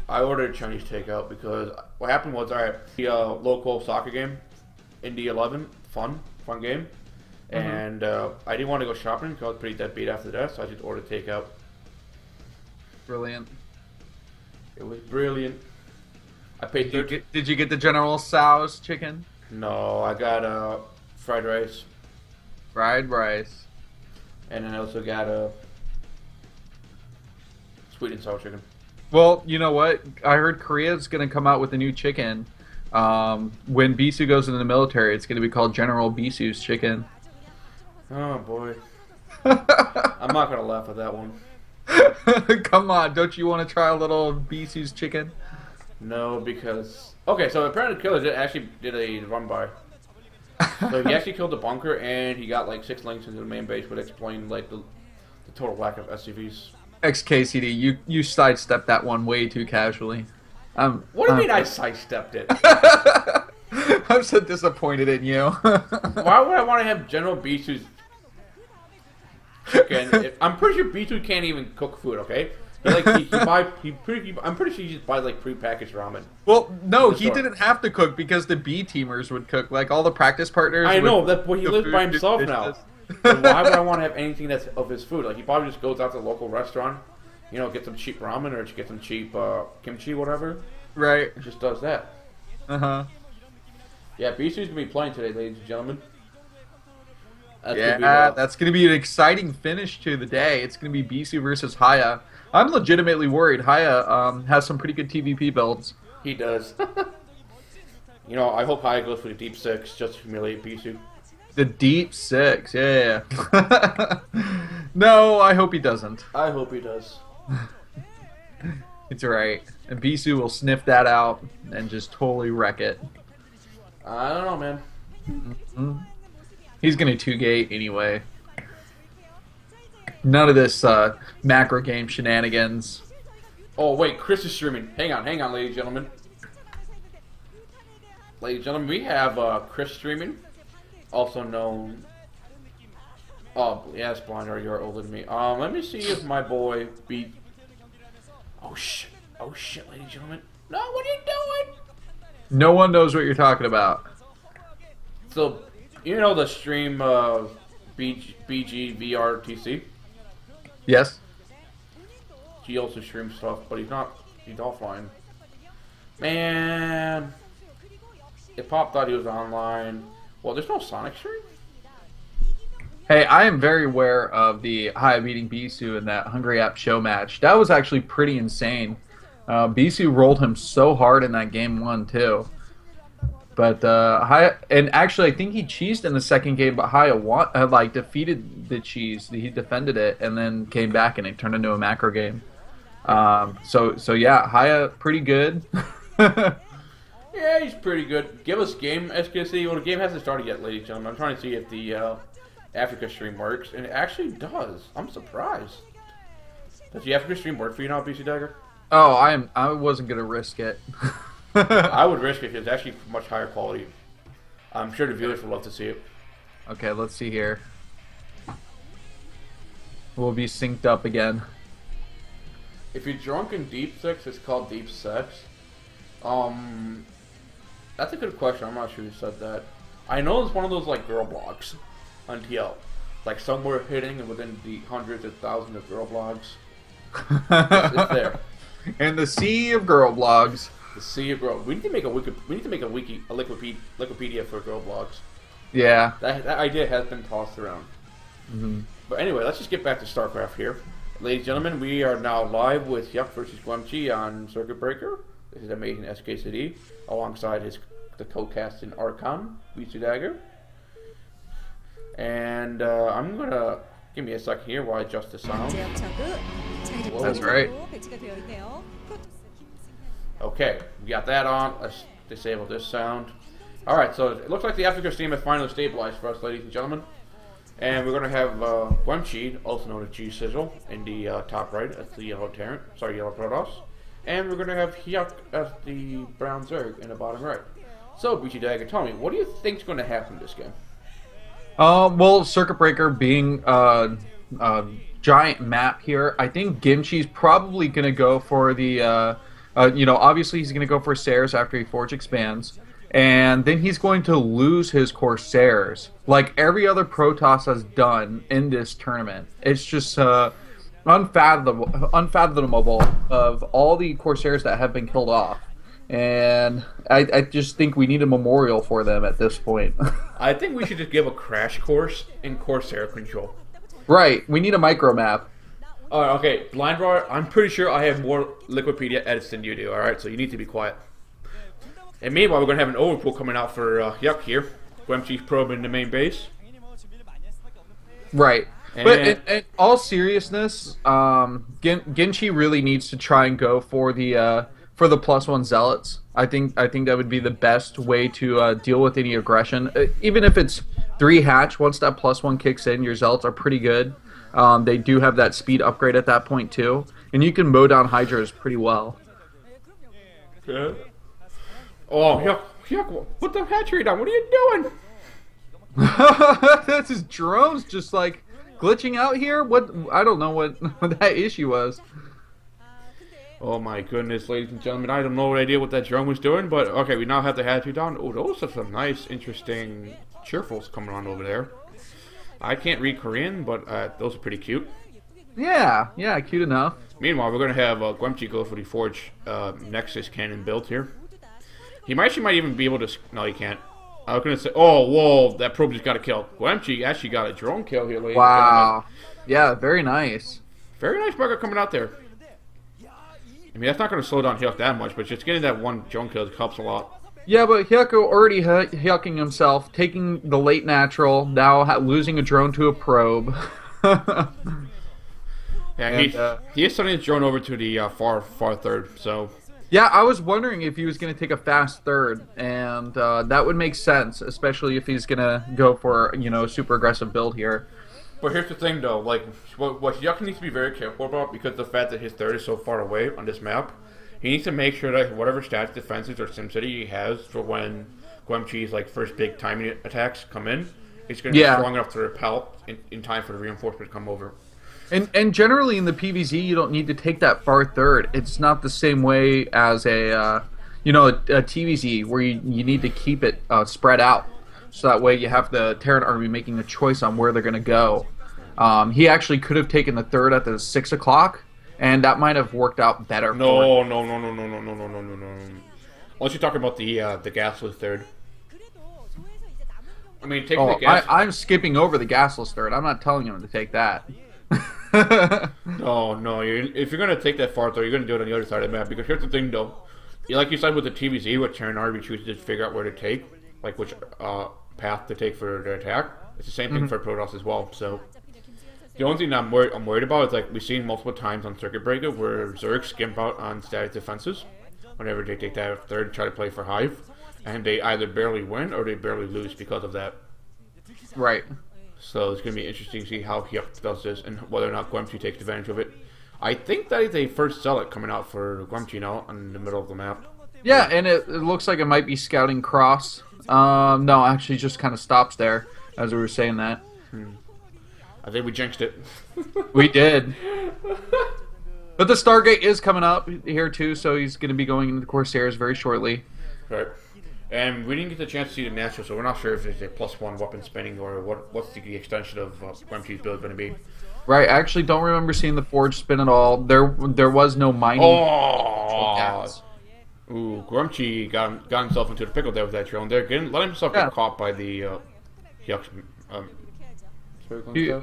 [SPEAKER 1] I ordered Chinese takeout because what happened was the local soccer game, Indy 11, fun game, and I didn't want to go shopping because I was pretty dead beat after that, so I just ordered takeout.
[SPEAKER 2] Brilliant.
[SPEAKER 1] It was brilliant. I paid.
[SPEAKER 2] Did you get the General Tso's chicken?
[SPEAKER 1] No, I got fried rice.
[SPEAKER 2] Fried rice.
[SPEAKER 1] And then I also got sweet and sour chicken.
[SPEAKER 2] Well, you know what? I heard Korea's going to come out with a new chicken. When Bisu goes into the military, it's going to be called General Bisu's chicken.
[SPEAKER 1] Oh, boy. I'm not going to laugh at that one.
[SPEAKER 2] Come on, don't you want to try a little Bisu's chicken?
[SPEAKER 1] No, because... Okay, so apparently the killer actually did a run-by. So he actually killed the bunker, and he got like 6 links into the main base, which explained like the total lack of SCVs.
[SPEAKER 2] XKCD, you sidestepped that one way too casually.
[SPEAKER 1] What do you mean I sidestepped it?
[SPEAKER 2] I'm so disappointed in you.
[SPEAKER 1] Why would I want to have General Bisu's chicken? I'm pretty sure Bisu can't even cook food, okay? I'm pretty sure he just buys like pre-packaged ramen.
[SPEAKER 2] Well, no, he didn't have to cook because the B teamers would cook. Like all the practice partners.
[SPEAKER 1] I know that, but he lives by himself now. So why would I want to have anything that's of his food? Like he probably just goes out to the local restaurant, get some cheap ramen or get some cheap kimchi, whatever.
[SPEAKER 2] Right.
[SPEAKER 1] He just does that. Yeah, Bisu's gonna be playing today, ladies and gentlemen.
[SPEAKER 2] That's gonna be an exciting finish to the day. It's gonna be Bisu versus Haya. I'm legitimately worried. Haya has some pretty good TVP builds.
[SPEAKER 1] He does. I hope Haya goes for the deep 6 just to humiliate Bisu.
[SPEAKER 2] The deep 6, yeah. No, I hope he doesn't.
[SPEAKER 1] I hope he does.
[SPEAKER 2] It's alright. And Bisu will sniff that out and just totally wreck it.
[SPEAKER 1] I don't know, man.
[SPEAKER 2] He's gonna 2-gate anyway. None of this macro game shenanigans.
[SPEAKER 1] Oh, wait, Chris is streaming. Hang on, ladies and gentlemen. Ladies and gentlemen, we have Chris streaming. Also known... Oh, yes, Blinder, you're older than me. Let me see if my boy beat... Oh, shit. Oh, shit, ladies and gentlemen. No, what are you doing?
[SPEAKER 2] No one knows what you're talking about.
[SPEAKER 1] So, the stream BGVRTC?
[SPEAKER 2] Yes.
[SPEAKER 1] He also streams stuff, but he's offline. Man, it popped out he was online. Well, there's no Sonic stream?
[SPEAKER 2] Hey, I am very aware of the Haya beating Bisu in that Hungry App show match. That was actually pretty insane. Bisu rolled him so hard in that game 1 too. But Haya, and actually I think he cheesed in the second game, but Haya defeated the cheese. He defended it and then came back and it turned into a macro game. So yeah, Haya pretty good.
[SPEAKER 1] Yeah, he's pretty good. Give us game, SKC. Well, the game hasn't started yet, ladies and gentlemen. I'm trying to see if the Africa stream works, and it actually does. I'm surprised. Does the Africa stream work for you now, BisuDagger?
[SPEAKER 2] Oh, I wasn't gonna risk it.
[SPEAKER 1] I would risk it because it's actually much higher quality. I'm sure the viewers would love to see it.
[SPEAKER 2] Okay, let's see here. We'll be synced up again.
[SPEAKER 1] If you're drunk in Deep 6, it's called Deep Sex. That's a good question. I'm not sure who said that. I know it's one of those like girl blogs on TL. Like somewhere hidden within the hundreds of thousands of girl blogs. It's there.
[SPEAKER 2] And the sea of girl blogs.
[SPEAKER 1] The sea of girl. We need to make a Wikipedia for girl blogs.
[SPEAKER 2] Yeah.
[SPEAKER 1] That idea has been tossed around. But anyway, let's just get back to StarCraft here. ladies and gentlemen, we are now live with Yuck versus Guamchi on Circuit Breaker. This is Amazingxkcd alongside the co-cast in Archon, BisuDagger. And I'm gonna give me a second here while I adjust the sound. Whoa.
[SPEAKER 2] That's right.
[SPEAKER 1] Okay, we got that on. Let's disable this sound. Alright, so it looks like the Africa stream has finally stabilized for us, ladies and gentlemen. And we're going to have Guamchi, also known as G-Sizzle, in the top right as the yellow Terran, yellow Protoss. And we're going to have Hyuk as the brown Zerg in the bottom right. So, BisuDagger, tell me, what do you think is going to happen in this game?
[SPEAKER 2] Well, Circuit Breaker being a giant map here, I think Gimchi's probably going to go for the, obviously he's going to go for Sares after he Forge expands. And then he's going to lose his Corsairs, like every other Protoss has done in this tournament. It's just unfathomable of all the Corsairs that have been killed off. And I just think we need a memorial for them at this point.
[SPEAKER 1] I think we should just give a crash course in Corsair control.
[SPEAKER 2] Right, we need a micro map.
[SPEAKER 1] Okay, Blind Draw, I'm pretty sure I have more Liquipedia edits than you do, alright? So you need to be quiet. And meanwhile, we're going to have an overpool coming out for Yuck here. Guamchi's probing the main base.
[SPEAKER 2] Right. And but in all seriousness, Ginchi really needs to try and go for the +1 Zealots. I think that would be the best way to deal with any aggression. Even if it's 3 hatch, once that +1 kicks in, your Zealots are pretty good. They do have that speed upgrade at that point too. And you can mow down Hydras pretty well.
[SPEAKER 1] Yeah. Oh, Yuck, put the hatchery down. What are you doing?
[SPEAKER 2] That's his drones just like glitching out here. What? I don't know what that issue was.
[SPEAKER 1] Oh my goodness, ladies and gentlemen. I have no idea what that drone was doing, but okay, we now have the hatchery down. Oh, those are some nice, interesting cheerfuls coming on over there. I can't read Korean, but those are pretty cute.
[SPEAKER 2] Yeah, cute enough.
[SPEAKER 1] Meanwhile, we're going to have Guamchi go for the Forge Nexus cannon build here. He might even be able to... No, he can't. I was going to say... Oh, whoa, that probe just got a kill. Guamchi actually got a drone kill here, ladies and gentlemen.
[SPEAKER 2] Yeah, very nice.
[SPEAKER 1] Very nice bugger coming out there. I mean, that's not going to slow down Hyuk that much, but just getting that one drone kill helps a lot.
[SPEAKER 2] Yeah, but Hyuk already Hyuking himself, taking the late natural, now losing a drone to a probe.
[SPEAKER 1] Yeah, he is sending his drone over to the far third, so...
[SPEAKER 2] Yeah, I was wondering if he was going to take a fast third, and that would make sense, especially if he's going to go for, a super aggressive build here.
[SPEAKER 1] But here's the thing, though, like, what Yuck needs to be very careful about, because the fact that his third is so far away on this map, he needs to make sure that whatever stats, defenses, or SimCity he has for when Guamchi's, like, first big timing attacks come in, it's going to be strong enough to repel in time for the reinforcement to come over.
[SPEAKER 2] And generally in the PvZ, you don't need to take that far third. It's not the same way as a TvZ where you need to keep it spread out. So that way you have the Terran army making a choice on where they're going to go. He actually could have taken the third at the 6 o'clock, and that might have worked out better.
[SPEAKER 1] No. Unless you're talking about the gasless third. I mean, taking the gas...
[SPEAKER 2] I'm skipping over the gasless third. I'm not telling him to take that.
[SPEAKER 1] No. If you're going to take that far, though, you're going to do it on the other side of the map. Because here's the thing, though. Like you said with the TvZ, what Terran army chooses to figure out where to take, like which path to take for their attack. It's the same thing for Protoss as well. So the only thing I'm worried about is, like, we've seen multiple times on Circuit Breaker where Zerg skimp out on static defenses whenever they take that third and try to play for Hive, and they either barely win or they barely lose because of that.
[SPEAKER 2] Right.
[SPEAKER 1] So it's going to be interesting to see how Hyuk does this and whether or not Guamchi takes advantage of it. I think that is a first Zealot coming out for Guamchi now in the middle of the map.
[SPEAKER 2] Yeah, and it looks like it might be scouting cross. No, actually just kind of stops there as we were saying that.
[SPEAKER 1] I think we jinxed it.
[SPEAKER 2] We did. But the Stargate is coming up here too, so he's going to be going into the Corsairs very shortly.
[SPEAKER 1] Right. And we didn't get the chance to see the natural, so we're not sure if it's a +1 weapon spinning or what's the extension of Guamchi's build going to be.
[SPEAKER 2] Right, I actually don't remember seeing the Forge spin at all. There was no mining.
[SPEAKER 1] Oh! Ooh, Guamchi got himself into the pickle there with that drone there. Let himself get caught by the Hyuk's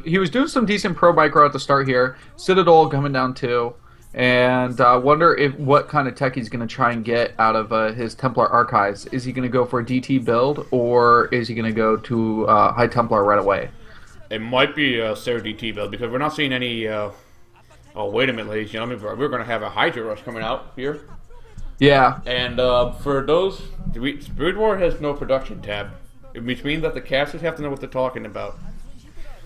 [SPEAKER 2] He was doing some decent pro micro at the start here. Citadel coming down too. And wonder what kind of tech he's going to try and get out of his Templar Archives. Is he going to go for a DT build, or is he going to go to High Templar right away?
[SPEAKER 1] It might be a Sarah DT build, because we're not seeing any... oh, wait a minute, ladies and gentlemen. We're going to have a Hydra Rush coming out here.
[SPEAKER 2] Yeah.
[SPEAKER 1] And for those... Brood War has no production tab, which means that the casters have to know what they're talking about.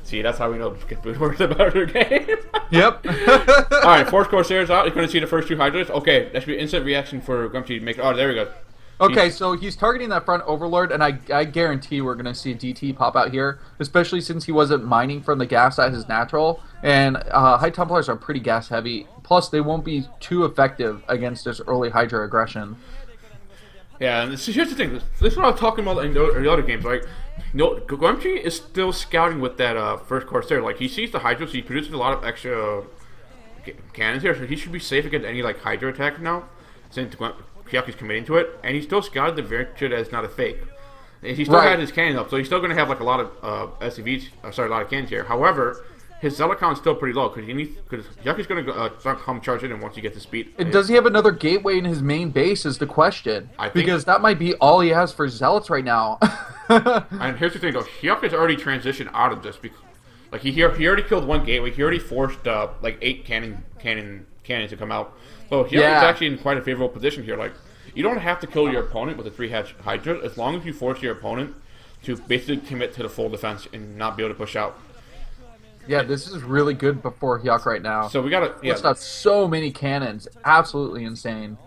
[SPEAKER 1] See, that's how we know Brood War is a better game.
[SPEAKER 2] Yep.
[SPEAKER 1] Alright, Force Corsairs out. You're going to see the first 2 Hydras. Okay, that should be an instant reaction for Grumpy to make... Oh, there we go.
[SPEAKER 2] Okay, so he's targeting that front Overlord, and I guarantee we're going to see a DT pop out here, especially since he wasn't mining from the gas at his natural, and High Templars are pretty gas heavy, plus they won't be too effective against this early Hydra aggression.
[SPEAKER 1] Yeah, and here's the thing. This is what I was talking about in the other games, right? No, Grumpy is still scouting with that first Corsair. Like, he sees the Hydra, so he produces a lot of extra cannons here, so he should be safe against any, like, Hydra attack now, since Hyaku's committing to it, and he still scouted the variant that it's not a fake. And he still had his cannon up, so he's still going to have like a lot of SCVs, a lot of cannons here. However, his Zealot count is still pretty low because Hyaku's going to come charge in once he gets the speed.
[SPEAKER 2] And does he have another gateway in his main base is the question, because that might be all he has for Zealots right now.
[SPEAKER 1] And here's the thing though, Hyaku's already transitioned out of this because, like, he already killed 1 gateway. He already forced like 8 cannons to come out. So Hyaku's actually in quite a favorable position here. Like, you don't have to kill your opponent with a 3-hatch Hydra as long as you force your opponent to basically commit to the full defense and not be able to push out.
[SPEAKER 2] Yeah, this is really good before Hyaku right now.
[SPEAKER 1] So we gotta
[SPEAKER 2] got so many cannons, absolutely insane.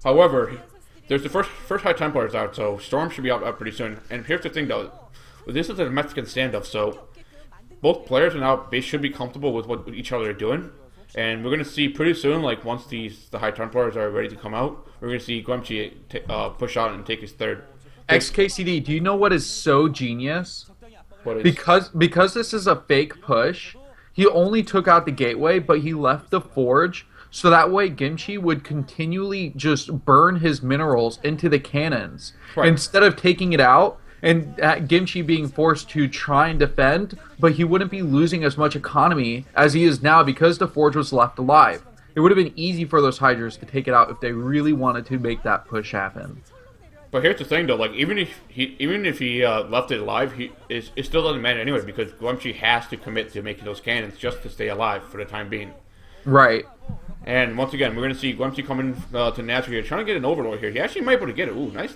[SPEAKER 1] However, there's the first High Templars out, so Storm should be out pretty soon. And here's the thing though, this is a Mexican standoff, so both players are now should be comfortable with what each other are doing. And we're going to see pretty soon, like once the High Templars are ready to come out, we're going to see Guamchi push out and take his third.
[SPEAKER 2] XKCD, do you know what is so genius?
[SPEAKER 1] What is?
[SPEAKER 2] Because this is a fake push, he only took out the gateway, but he left the forge, so that way Gimchi would continually just burn his minerals into the cannons. Right. Instead of taking it out, and Gimchi being forced to try and defend, but he wouldn't be losing as much economy as he is now because the forge was left alive. It would have been easy for those Hydras to take it out if they really wanted to make that push happen.
[SPEAKER 1] But here's the thing though, like even if he left it alive, it still doesn't matter anyway because Guamchi has to commit to making those cannons just to stay alive for the time being.
[SPEAKER 2] Right.
[SPEAKER 1] And once again, we're going to see Guamchi coming to Natural here, trying to get an Overlord here. He actually might be able to get it. Ooh, nice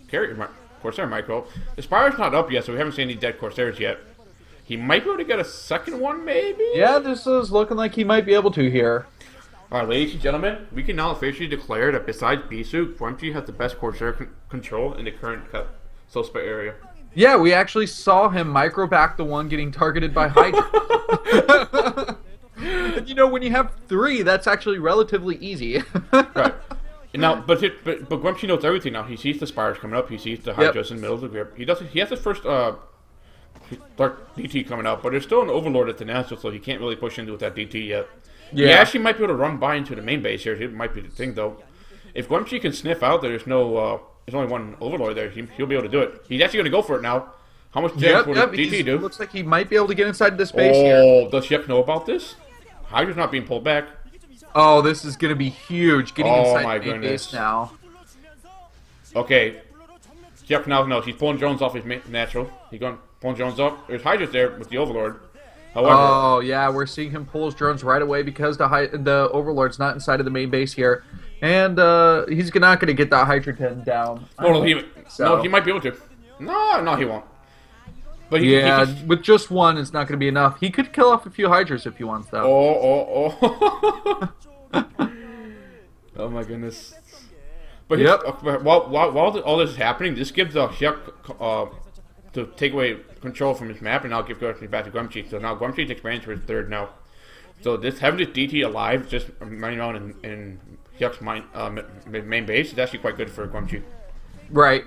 [SPEAKER 1] carry. Corsair micro. The Spire's not up yet, so we haven't seen any dead Corsairs yet. He might be able to get a second one, maybe?
[SPEAKER 2] Yeah, this is looking like he might be able to here.
[SPEAKER 1] Alright, ladies and gentlemen, we can now officially declare that besides Bisu, Guamchi has the best Corsair control in the current Soulspire area.
[SPEAKER 2] Yeah, we actually saw him micro back the one getting targeted by Hydra. And, you know, when you have 3, that's actually relatively easy.
[SPEAKER 1] Right. Now, but Guamchi knows everything now. He sees the Spires coming up. He sees the Hydras in the middle of the grip. He has his first Dark DT coming out, but there's still an Overlord at the National, so he can't really push into with that DT yet. Yeah. He actually might be able to run by into the main base here. It might be the thing, though. If Guamchi can sniff out that there's only one Overlord there, he'll be able to do it. He's actually going to go for it now. How much damage will DT do?
[SPEAKER 2] Looks like he might be able to get inside this base here.
[SPEAKER 1] Oh, does Shep know about this? Hydra's not being pulled back.
[SPEAKER 2] Oh, this is going to be huge. Getting inside the main base now.
[SPEAKER 1] Okay. Jeff now knows. He's pulling drones off his natural. He's going pulling drones up. There's Hydra's there with the Overlord.
[SPEAKER 2] However, yeah, we're seeing him pull his drones right away because the Overlord's not inside of the main base here. And he's not going to get that Hydra 10 down.
[SPEAKER 1] No, he might be able to. No, he won't. But
[SPEAKER 2] with just one, it's not going to be enough. He could kill off a few Hydras if he wants, though.
[SPEAKER 1] Oh. Oh my goodness. But while all this is happening, this gives Hyuk to take away control from his map and now give Guamchi back to Guamchi. So now Guamchi's expanding for his third now. So having this DT alive, just running around in Hyuk's main base is actually quite good for Guamchi.
[SPEAKER 2] Right.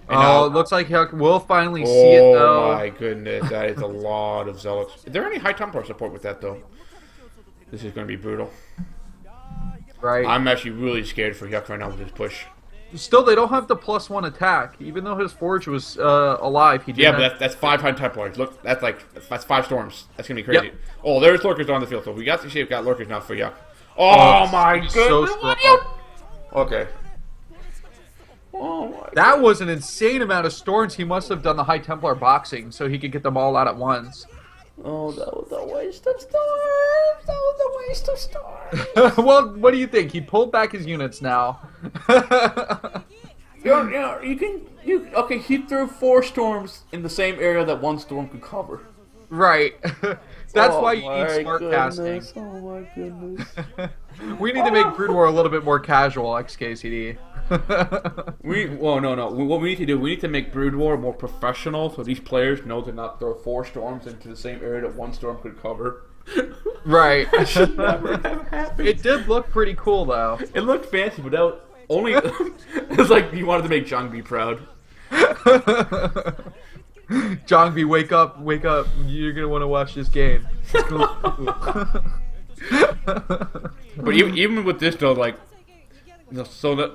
[SPEAKER 2] It looks like Hyuk will finally see it, though.
[SPEAKER 1] Oh my goodness, that is a lot of Zealots. Is there any High Templar support with that, though? This is going to be brutal.
[SPEAKER 2] Right.
[SPEAKER 1] I'm actually really scared for Hyuk right now with this push.
[SPEAKER 2] Still, they don't have the +1 attack. Even though his Forge was alive, he didn't.
[SPEAKER 1] Yeah, but that's 5 high Templars. Look, that's 5 storms. That's gonna be crazy. Yep. Oh, there's lurkers on the field. So we got to see. We've got lurkers now for Yuck. Oh my goodness! So okay. Oh my
[SPEAKER 2] that was an insane amount of storms. He must have done the High Templar boxing so he could get them all out at once.
[SPEAKER 1] Oh, that was a waste of storms. That was a waste of storms.
[SPEAKER 2] Well, what do you think? He pulled back his units now.
[SPEAKER 3] Yeah, okay, he threw 4 storms in the same area that 1 storm could cover.
[SPEAKER 2] Right. That's why you need smart casting.
[SPEAKER 3] Oh my goodness.
[SPEAKER 2] We need to make Brood War a little bit more casual, XKCD.
[SPEAKER 1] No. What we need to do, we need to make Brood War more professional, so these players know to not throw 4 storms into the same area that 1 storm could cover.
[SPEAKER 2] Right.
[SPEAKER 1] That should never have happened.
[SPEAKER 2] It did look pretty cool, though.
[SPEAKER 1] It looked fancy, but that was only it's like you wanted to make Zhang be proud.
[SPEAKER 2] Zhangbi, wake up, wake up. You're going to want to watch this game.
[SPEAKER 1] But even with this, though, like, so that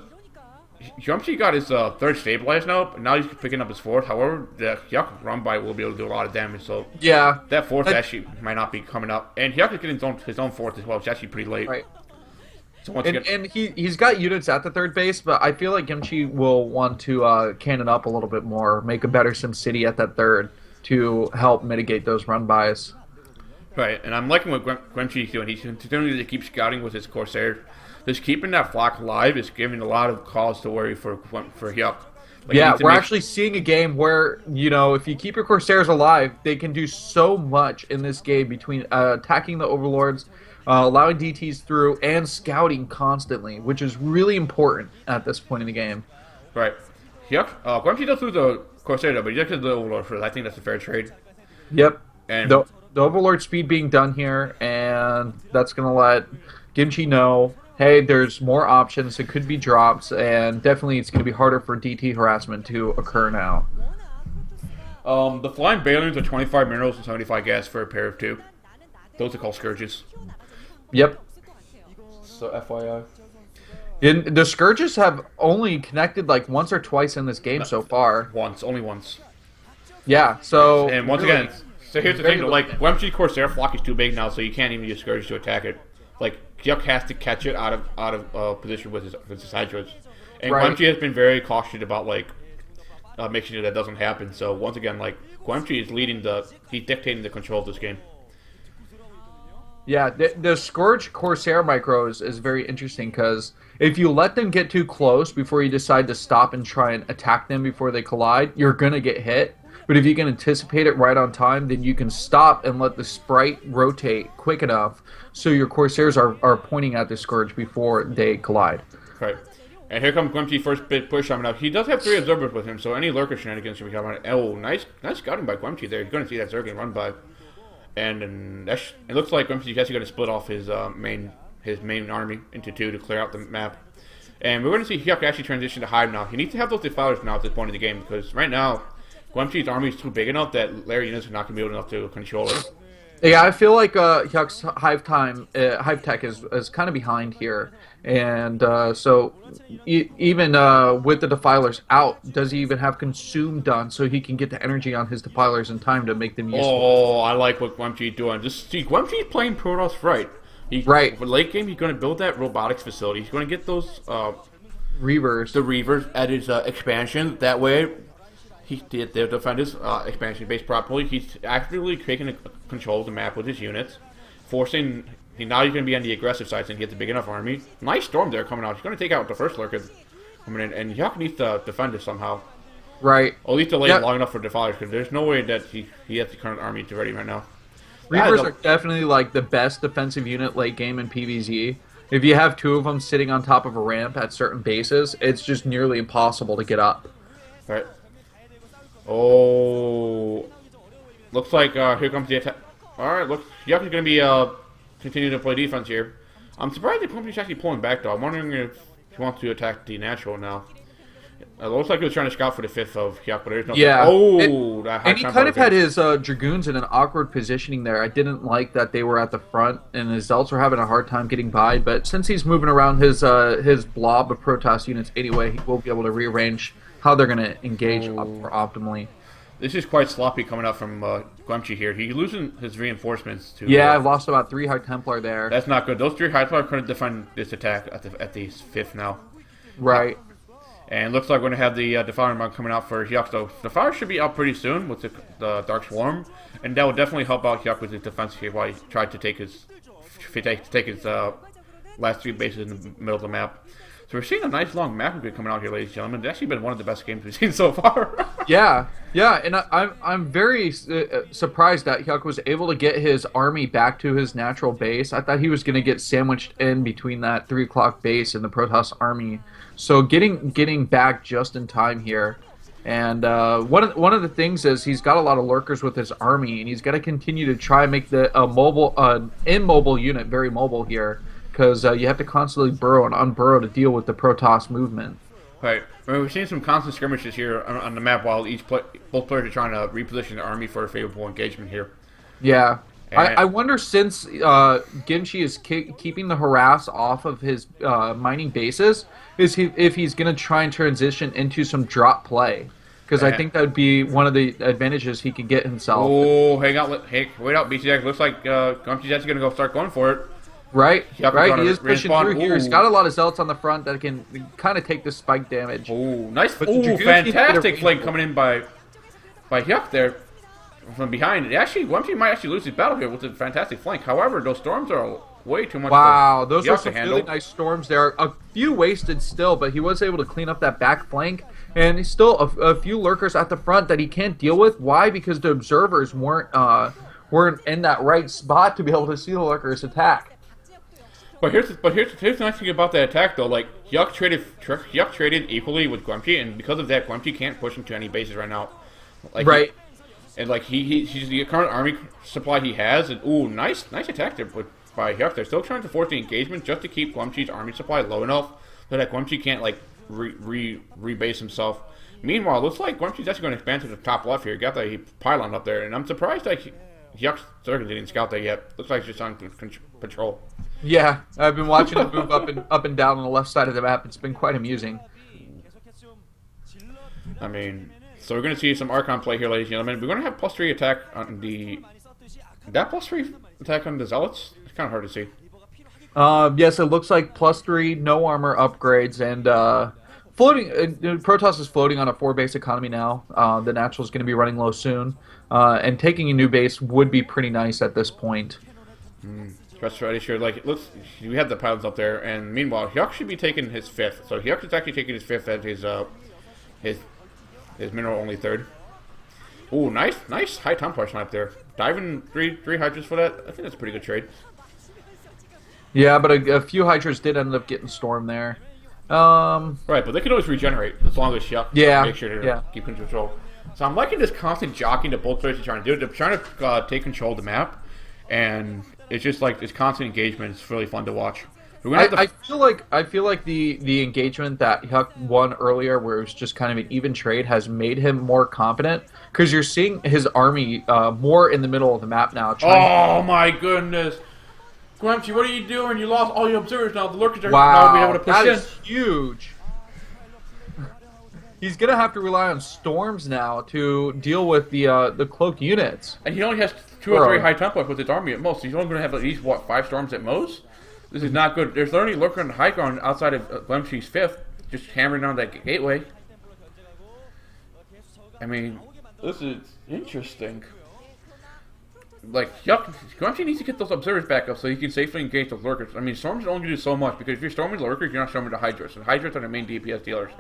[SPEAKER 1] Yumchi got his 3rd stabilized now, but now he's picking up his 4th. However, the Hyuk run by will be able to do a lot of damage, so
[SPEAKER 2] yeah,
[SPEAKER 1] that 4th actually might not be coming up. And Hyuk is getting his own 4th as well, which is actually pretty late.
[SPEAKER 2] Right.
[SPEAKER 1] So once
[SPEAKER 2] and he's got units at the 3rd base, but I feel like Gimchi will want to cannon up a little bit more, make a better SimCity at that 3rd to help mitigate those run-bys.
[SPEAKER 1] Right, and I'm liking what Gimchi's doing. He's continuing to keep scouting with his Corsair. Just keeping that flock alive is giving a lot of cause to worry for Hyuk. Like,
[SPEAKER 2] yeah, we're actually seeing a game where, you know, if you keep your Corsairs alive, they can do so much in this game between attacking the Overlords, allowing DTs through, and scouting constantly, which is really important at this point in the game.
[SPEAKER 1] Right. Hyuk, Gimchi does lose the Corsair, but he does get the Overlord first. I think that's a fair trade.
[SPEAKER 2] Yep.
[SPEAKER 1] And
[SPEAKER 2] the Overlord speed being done here, and that's going to let Gimchi know, hey, there's more options. It could be drops, and definitely it's going to be harder for DT harassment to occur now.
[SPEAKER 1] The flying Balloons are 25 minerals and 75 gas for a pair of 2. Those are called Scourges.
[SPEAKER 2] Yep.
[SPEAKER 1] So FYI.
[SPEAKER 2] And the Scourges have only connected like once or twice in this game so far.
[SPEAKER 1] Only once.
[SPEAKER 2] Yeah, so...
[SPEAKER 1] And once
[SPEAKER 2] really,
[SPEAKER 1] again, so here's the thing, like, Wemchi Corsair flock is too big now, so you can't even use Scourges to attack it. Like, Hyuk has to catch it out of position with his Hydras. And
[SPEAKER 2] right.
[SPEAKER 1] Guamchi has been very cautious about, like, making sure that doesn't happen. So, once again, like, Guamchi is he's dictating the control of this game.
[SPEAKER 2] Yeah, the Scourge Corsair micros is very interesting because if you let them get too close before you decide to stop and try and attack them before they collide, you're going to get hit. But if you can anticipate it right on time, then you can stop and let the sprite rotate quick enough so your Corsairs are pointing at the Scourge before they collide.
[SPEAKER 1] Right. And here comes Guamchi first big push on him. Now, he does have 3 observers with him, so any lurker shenanigans should be coming out. Oh, nice scouting by Guamchi there. You're going to see that Zergan run by. And it looks like Guamchi's actually going to split off his main army into 2 to clear out the map. And we're going to see Hyuk actually transition to Hive now. He needs to have those defilers now at this point in the game, because right now, Guamchi's army is too big enough that Larry units are not going to be able enough to control it.
[SPEAKER 2] Yeah, I feel like Hyuk's Hive Tech is kind of behind here. And so even with the defilers out, does he even have Consume done so he can get the energy on his defilers in time to make them useful?
[SPEAKER 1] Oh, I like what Guamchi's doing. Just see, Guamchi's playing Protoss right.
[SPEAKER 2] Right.
[SPEAKER 1] For late game, he's going to build that robotics facility. He's going to get those
[SPEAKER 2] Reavers.
[SPEAKER 1] the Reavers at his expansion. That way, they'll defend his expansion base properly. He's actively taking control of the map with his units, forcing. Now he's going to be on the aggressive side since he gets a big enough army. Nice storm there coming out. He's going to take out the first lurker coming in, and Hyuk needs to defend it somehow.
[SPEAKER 2] Right.
[SPEAKER 1] Or at least delay it long enough for defilers, because there's no way that he has the current army to ready right now.
[SPEAKER 2] Reavers are definitely like the best defensive unit late game in PvZ. If you have 2 of them sitting on top of a ramp at certain bases, it's just nearly impossible to get up.
[SPEAKER 1] Right. Oh, looks like here comes the attack. All right, looks Hyuk is going to be continuing to play defense here. I'm surprised the company's actually pulling back though. I'm wondering if he wants to attack the natural now. It looks like he was trying to scout for the 5th of Hyuk, but there's no...
[SPEAKER 2] Yeah.
[SPEAKER 1] Oh! That high
[SPEAKER 2] And he
[SPEAKER 1] tempo
[SPEAKER 2] kind of had
[SPEAKER 1] against-
[SPEAKER 2] his Dragoons in an awkward positioning there. I didn't like that they were at the front, and his Zelts were having a hard time getting by. But since he's moving around his blob of Protoss units anyway, he will be able to rearrange how they're going to engage more optimally.
[SPEAKER 1] This is quite sloppy coming out from Guamchi here. He's losing his reinforcements to...
[SPEAKER 2] Yeah, I've lost about 3 High Templar there.
[SPEAKER 1] That's not good. Those 3 High Templar couldn't defend this attack at the 5th now.
[SPEAKER 2] Right.
[SPEAKER 1] And it looks like we're going to have the Defiler Monk coming out for Hyuk. So Defiler should be out pretty soon with the Dark Swarm. And that will definitely help out Hyuk with his defense here while he tried to take his last 3 bases in the middle of the map. So we're seeing a nice long map grid coming out here, ladies and gentlemen. It's actually been one of the best games we've seen so far.
[SPEAKER 2] Yeah, and I'm very surprised that Hyuk was able to get his army back to his natural base. I thought he was going to get sandwiched in between that 3 o'clock base and the Protoss army. So getting back just in time here. And one of the things is he's got a lot of lurkers with his army, and he's got to continue to try and make the immobile unit very mobile here, because you have to constantly burrow and unburrow to deal with the Protoss movement.
[SPEAKER 1] Right. I mean, we're seeing some constant skirmishes here on the map while both players are trying to reposition their army for a favorable engagement here.
[SPEAKER 2] Yeah. I wonder, since Ginchi is keeping the harass off of his mining bases, if he's going to try and transition into some drop play. Because I think that would be one of the advantages he could get himself.
[SPEAKER 1] Oh, wait out, BisuDagger. Looks like Guamchi's actually going to start going for it.
[SPEAKER 2] Right, right. He is pushing through here. He's got a lot of Zelts on the front that can kind of take the spike damage.
[SPEAKER 1] Oh, nice. Oh, fantastic flank coming in by Hyuk there from behind. Guamchi might actually lose his battle here with a fantastic flank. However, those storms are way too much.
[SPEAKER 2] Wow, those
[SPEAKER 1] are
[SPEAKER 2] are some really nice storms there. A few wasted still, but he was able to clean up that back flank. And he's still a few lurkers at the front that he can't deal with. Why? Because the observers weren't in that right spot to be able to see the lurkers attack.
[SPEAKER 1] But here's the nice thing about that attack though. Like Hyuk traded equally with Guamchi, and because of that, Guamchi can't push him to any bases right now. Like,
[SPEAKER 2] right.
[SPEAKER 1] And like he's the current army supply he has, and nice attack there by Hyuk. They're still trying to force the engagement just to keep Guamchi's army supply low enough so that Guamchi can't like rebase himself. Meanwhile, it looks like Guamchi's actually going to expand to the top left here. Got that pylon up there, and I'm surprised that Hyuk's circuit didn't scout that yet. Looks like it's just on patrol.
[SPEAKER 2] Yeah, I've been watching him move up and down on the left side of the map. It's been quite amusing.
[SPEAKER 1] I mean, so we're going to see some Archon play here, ladies and gentlemen. We're going to have +3 attack on the... That +3 attack on the Zealots? It's kind of hard to see.
[SPEAKER 2] Yes, it looks like +3, no armor upgrades, and floating. Protoss is floating on a 4-base economy now. The Natural is going to be running low soon, and taking a new base would be pretty nice at this point.
[SPEAKER 1] That's right, sure. Like, it looks, we have the pilots up there, and meanwhile, Hyuk should be taking his 5th. So Hyuk is actually taking his 5th as his mineral only 3rd. Oh, nice high Templar snipe there. Diving three Hydras for that. I think that's a pretty good trade.
[SPEAKER 2] Yeah, but a few Hydras did end up getting stormed there.
[SPEAKER 1] Right, but they can always regenerate as long as Hyuk make sure to keep control. So I'm liking this constant jockeying that both players are trying to do. They're trying to take control of the map, and it's just like this constant engagement. It's really fun to watch.
[SPEAKER 2] I feel like the engagement that Hyuk won earlier, where it was just kind of an even trade, has made him more competent, because you're seeing his army more in the middle of the map now.
[SPEAKER 1] Oh my goodness, Guamchi, what are you doing? You lost all your observers now. The lurkers are now be able to push in.
[SPEAKER 2] That is huge. He's gonna have to rely on storms now to deal with the cloak units.
[SPEAKER 1] And he only has 2 or 3 high Templar with his army at most. He's only going to have at least, what, 5 storms at most? This is not good. There's only lurker on the high ground outside of Guamchi's 5th, just hammering on that gateway. I mean, this is interesting. Like, Guamchi needs to get those observers back up so he can safely engage those lurkers. I mean, storms only do so much, because if you're storming lurkers, you're not storming the Hydras. And Hydras are the main DPS dealers,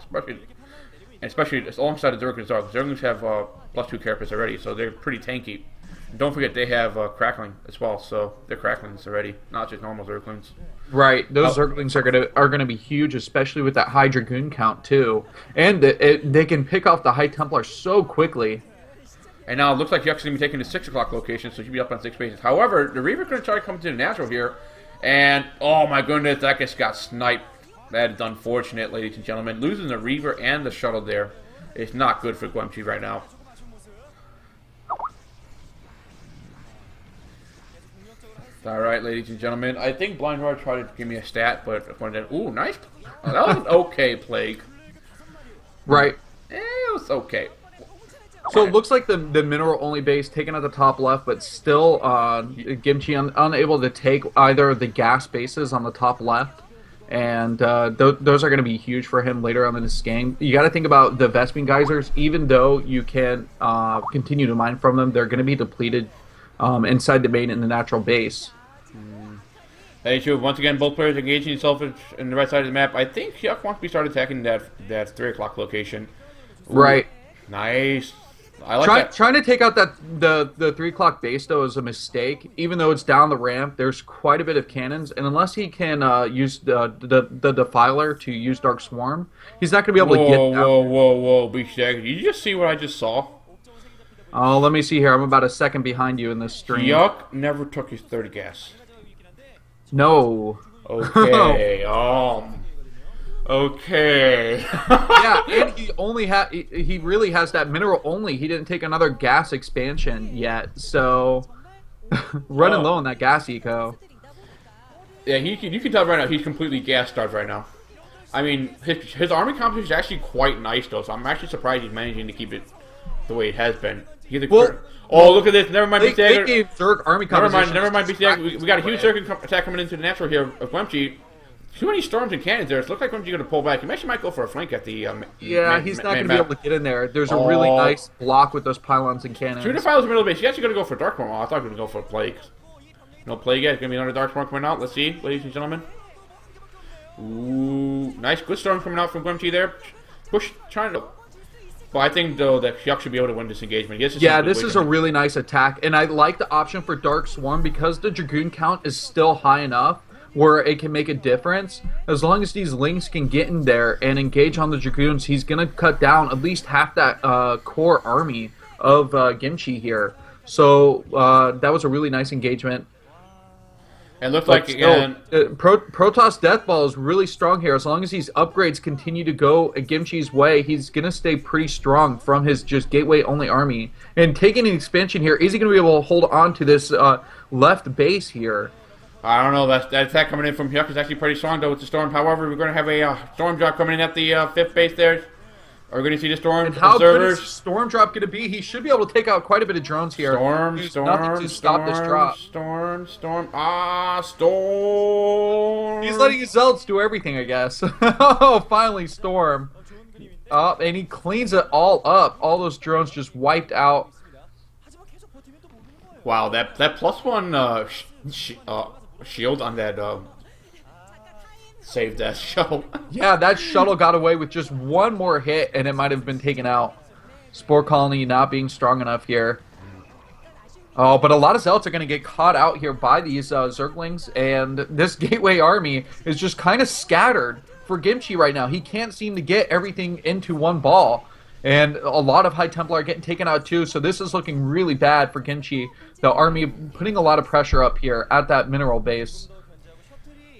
[SPEAKER 1] especially alongside the Zerglings. Zerglings have +2 carapace already, so they're pretty tanky. And don't forget they have crackling as well, so they're cracklings already, not just normal Zerglings. Right,
[SPEAKER 2] those Zerglings are gonna be huge, especially with that high Dragoon count too, and they can pick off the High Templar so quickly.
[SPEAKER 1] And now it looks like Hyuk's going to be taking the 6 o'clock location, so he'll be up on 6 bases. However, the Reaver's going to try to come to the Natural here, and oh my goodness, that just got sniped. That is unfortunate, ladies and gentlemen. Losing the Reaver and the shuttle there is not good for Guemchi right now. Alright, ladies and gentlemen. I think Blind Rod tried to give me a stat, but ooh, nice. Oh, that was an okay Plague.
[SPEAKER 2] Right.
[SPEAKER 1] It was okay.
[SPEAKER 2] So it looks like the mineral-only base taken at the top left, but still Guemchi unable to take either of the gas bases on the top left. And those are going to be huge for him later on in this game. You got to think about the Vespene Geysers. Even though you can continue to mine from them, they're going to be depleted inside the main in the natural base.
[SPEAKER 1] That is true. Once again, both players engaging themselves in the right side of the map. I think Hyuk wants to start attacking that 3 o'clock location. Ooh,
[SPEAKER 2] right.
[SPEAKER 1] Nice. I like that.
[SPEAKER 2] Trying to take out the 3 o'clock base, though, is a mistake. Even though it's down the ramp, there's quite a bit of cannons. And unless he can use the Defiler to use Dark Swarm, he's not going to be able to get down.
[SPEAKER 1] Whoa, BisuDagger. Did you just see what I just saw?
[SPEAKER 2] Oh, let me see here. I'm about a second behind you in this stream.
[SPEAKER 1] Hyuk never took his 30 gas.
[SPEAKER 2] No.
[SPEAKER 1] Okay. Okay.
[SPEAKER 2] Yeah, and he really has that mineral only. He didn't take another gas expansion yet, so running low on that gas eco.
[SPEAKER 1] Yeah, you can tell right now he's completely gas starved right now. I mean, his army composition is actually quite nice though, so I'm actually surprised he's managing to keep it the way it has been. Oh, look at this! Never mind, BisuDagger.
[SPEAKER 2] They gave Zerg army composition.
[SPEAKER 1] Never mind, BisuDagger. We got a huge Zerg attack coming into the natural here of Guemchi. Too many storms and cannons there. It looks like Guemchi's going to pull back. He actually might go for a flank at the
[SPEAKER 2] he's not going to be able to get in there. There's a really nice block with those pylons and cannons.
[SPEAKER 1] Shooter files middle base. He's actually going to go for Dark Worm. I thought he was going to go for a Plague. No Plague yet. It's going to be another Dark Worm coming out. Let's see, ladies and gentlemen. Ooh, nice. Good storm coming out from Guemchi there. Trying to... But I think, though, that Hyuk should be able to win this engagement. This is
[SPEAKER 2] a really nice attack. And I like the option for Dark Swarm because the Dragoon count is still high enough where it can make a difference. As long as these Lings can get in there and engage on the Dragoons, he's going to cut down at least half that core army of Guemchi here. So that was a really nice engagement.
[SPEAKER 1] And looks like, again...
[SPEAKER 2] Protoss Deathball is really strong here. As long as these upgrades continue to go Guemchi's way, he's going to stay pretty strong from his just gateway-only army. And taking an expansion here, is he going to be able to hold on to this left base here?
[SPEAKER 1] I don't know. That attack coming in from Hyuk is actually pretty strong, though, with the storm. However, we're going to have a storm drop coming in at the 5th base there. Are we going to see the storm
[SPEAKER 2] and how
[SPEAKER 1] observers?
[SPEAKER 2] Good is storm drop going to be? He should be able to take out quite a bit of drones here.
[SPEAKER 1] Storm. Storm.
[SPEAKER 2] He's letting his Zealots do everything, I guess. Oh, finally, storm. And he cleans it all up. All those drones just wiped out.
[SPEAKER 1] Wow, that +1 shield on that saved that shuttle.
[SPEAKER 2] Yeah, that shuttle got away with just one more hit, and it might have been taken out. Spore Colony not being strong enough here. Oh, but a lot of Zealots are going to get caught out here by these Zerglings, and this Gateway Army is just kind of scattered for Guemchi right now. He can't seem to get everything into one ball, and a lot of High Templar are getting taken out too, so this is looking really bad for Guemchi. The army putting a lot of pressure up here at that mineral base.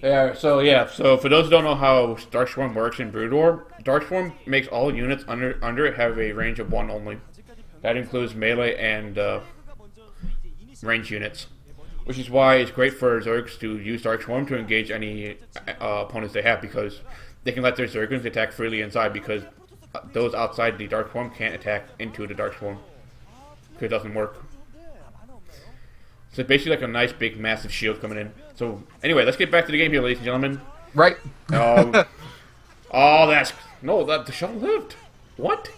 [SPEAKER 1] So for those who don't know how Dark Swarm works in Brood War, Dark Swarm makes all units under it have a range of 1 only. That includes melee and range units, which is why it's great for Zergs to use Dark Swarm to engage any opponents they have, because they can let their Zerglings attack freely inside, because those outside the Dark Swarm can't attack into the Dark Swarm because it doesn't work. So it's basically like a nice big massive shield coming in. So anyway, let's get back to the game here, ladies and gentlemen.
[SPEAKER 2] Right.
[SPEAKER 1] The shuttle lived. What?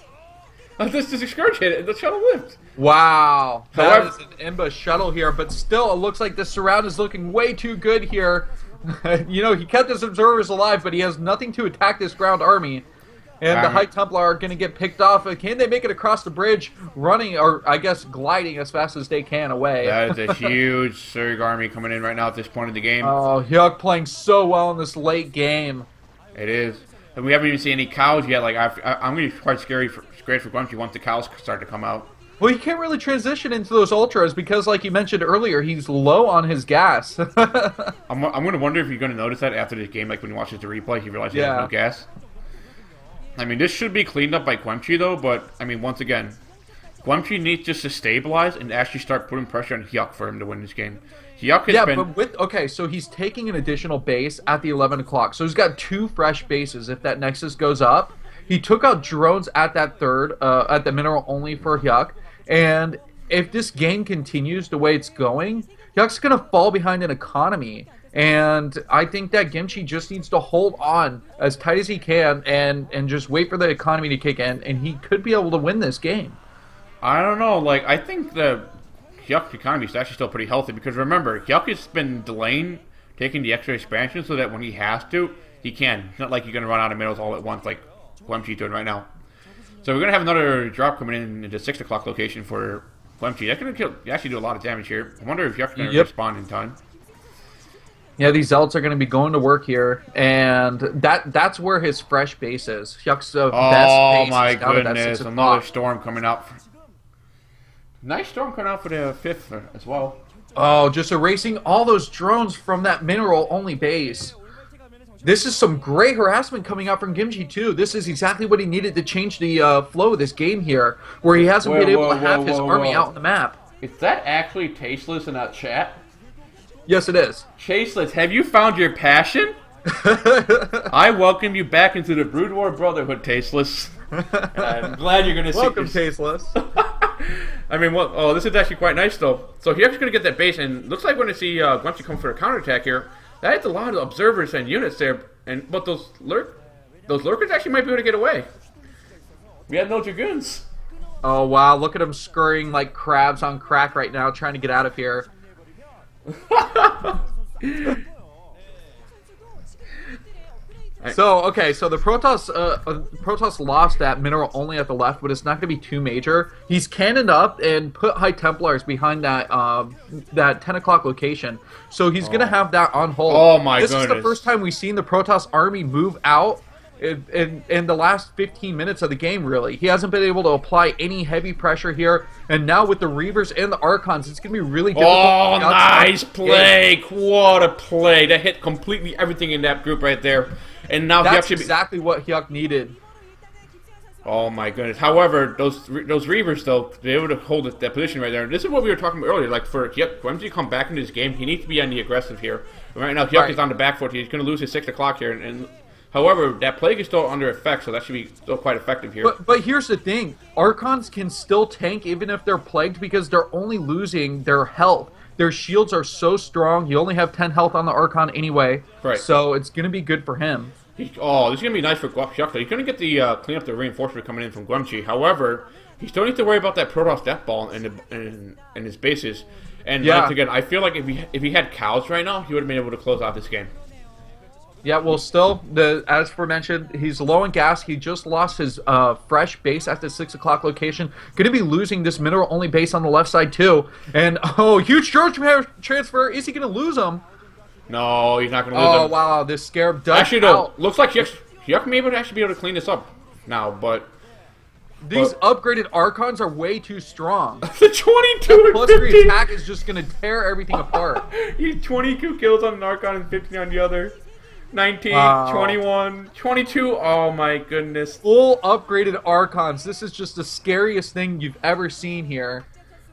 [SPEAKER 1] This is a Scourge hit it. The shuttle lived.
[SPEAKER 2] Wow. That is an Imba shuttle here, but still it looks like the surround is looking way too good here. You know, he kept his observers alive, but he has nothing to attack this ground army. And the High Templar are going to get picked off. Can they make it across the bridge, running, or I guess gliding as fast as they can away?
[SPEAKER 1] That is a huge Zerg army coming in right now at this point in the game.
[SPEAKER 2] Oh, Hyuk playing so well in this late game.
[SPEAKER 1] It is. And we haven't even seen any cows yet. Like I'm going to be quite scared for Guemchi once the cows start to come out.
[SPEAKER 2] Well, he can't really transition into those ultras because, like you mentioned earlier, he's low on his gas.
[SPEAKER 1] I'm going to wonder if you're going to notice that after this game, like when he watches the replay, he realizes he has no gas. I mean, this should be cleaned up by Guemchi, though, but, I mean, once again, Guemchi needs just to stabilize and actually start putting pressure on Hyuk for him to win this game. Hyuk has been...
[SPEAKER 2] but with... Okay, so he's taking an additional base at the 11 o'clock. So he's got 2 fresh bases if that Nexus goes up. He took out drones at that third, at the mineral only for Hyuk. And if this game continues the way it's going, Hyuk's going to fall behind in economy. And I think that Guemchi just needs to hold on as tight as he can and just wait for the economy to kick in, and he could be able to win this game.
[SPEAKER 1] I don't know. Like, I think the Hyuk economy is actually still pretty healthy because remember, Hyuk has been delaying taking the extra expansion so that when he has to, he can. It's not like you're going to run out of minerals all at once like Guemchi doing right now. So we're going to have another drop coming in the 6 o'clock location for Guemchi. That's going to actually do a lot of damage here. I wonder if Hyuk's going to respond in time.
[SPEAKER 2] Yeah, these Zelts are going to be going to work here, and that's where his fresh base is. Hyuk's best base.
[SPEAKER 1] Oh my goodness, another storm coming out. Nice storm coming out for the 5th as well.
[SPEAKER 2] Oh, just erasing all those drones from that mineral-only base. This is some great harassment coming out from Guemchi, too. This is exactly what he needed to change the flow of this game here, where he hasn't been able to have his army out on the map.
[SPEAKER 1] Is that actually Tasteless in that chat?
[SPEAKER 2] Yes, it is.
[SPEAKER 1] Tasteless, have you found your passion? I welcome you back into the Brood War Brotherhood, Tasteless. I'm glad you're going to see
[SPEAKER 2] Welcome, Tasteless.
[SPEAKER 1] I mean, well, oh, this is actually quite nice, though. So he's actually going to get that base, and looks like we're going to see Guemchi come for a counterattack here. That is a lot of observers and units there, but those lurkers actually might be able to get away. We have no dragoons.
[SPEAKER 2] Oh, wow, look at them scurrying like crabs on crack right now, trying to get out of here. So the Protoss lost that mineral only at the left, but it's not going to be too major. He's cannoned up and put High Templars behind that that 10 o'clock location, so he's going to have that on hold.
[SPEAKER 1] Oh my goodness!
[SPEAKER 2] This is the first time we've seen the Protoss army move out in the last 15 minutes of the game. Really, he hasn't been able to apply any heavy pressure here, and now with the Reavers and the Archons, it's going to be really difficult.
[SPEAKER 1] Oh, nice play! What a play! That hit completely everything in that group right there. And now
[SPEAKER 2] that's exactly what Hyuk needed.
[SPEAKER 1] Oh my goodness! However, those Reavers though, they're able to hold that position right there. This is what we were talking about earlier. Like for Guemchi to come back into this game, he needs to be on the aggressive here. Right now, Hyuk is on the back foot. He's going to lose his 6 o'clock here, and however, that plague is still under effect, so that should be still quite effective here.
[SPEAKER 2] But here's the thing: Archons can still tank even if they're plagued because they're only losing their health. Their shields are so strong. You only have 10 health on the Archon anyway. Right. So it's going to be good for him.
[SPEAKER 1] This is going to be nice for Hyuk. He's going to get the clean up the reinforcement coming in from Guemchi. However, he still needs to worry about that Protoss death ball in his bases. And once again, I feel like if he had cows right now, he would have been able to close out this game.
[SPEAKER 2] Yeah, well, still, as aforementioned, he's low in gas. He just lost his fresh base at the 6 o'clock location. Going to be losing this mineral-only base on the left side, too. And, oh, huge drone transfer. Is he going to lose him?
[SPEAKER 1] No, he's not going to lose him.
[SPEAKER 2] Oh, wow, this Scarab does
[SPEAKER 1] actually, no, looks like Hyuk may actually be able to clean this up now, but...
[SPEAKER 2] These upgraded Archons are way too strong.
[SPEAKER 1] The 22 and
[SPEAKER 2] plus
[SPEAKER 1] 50.
[SPEAKER 2] 3 attack is just going to tear everything apart.
[SPEAKER 1] He's 22 kills on an Archon and 15 on the other. 19, 21, 22, oh my goodness.
[SPEAKER 2] Full upgraded Archons. This is just the scariest thing you've ever seen here.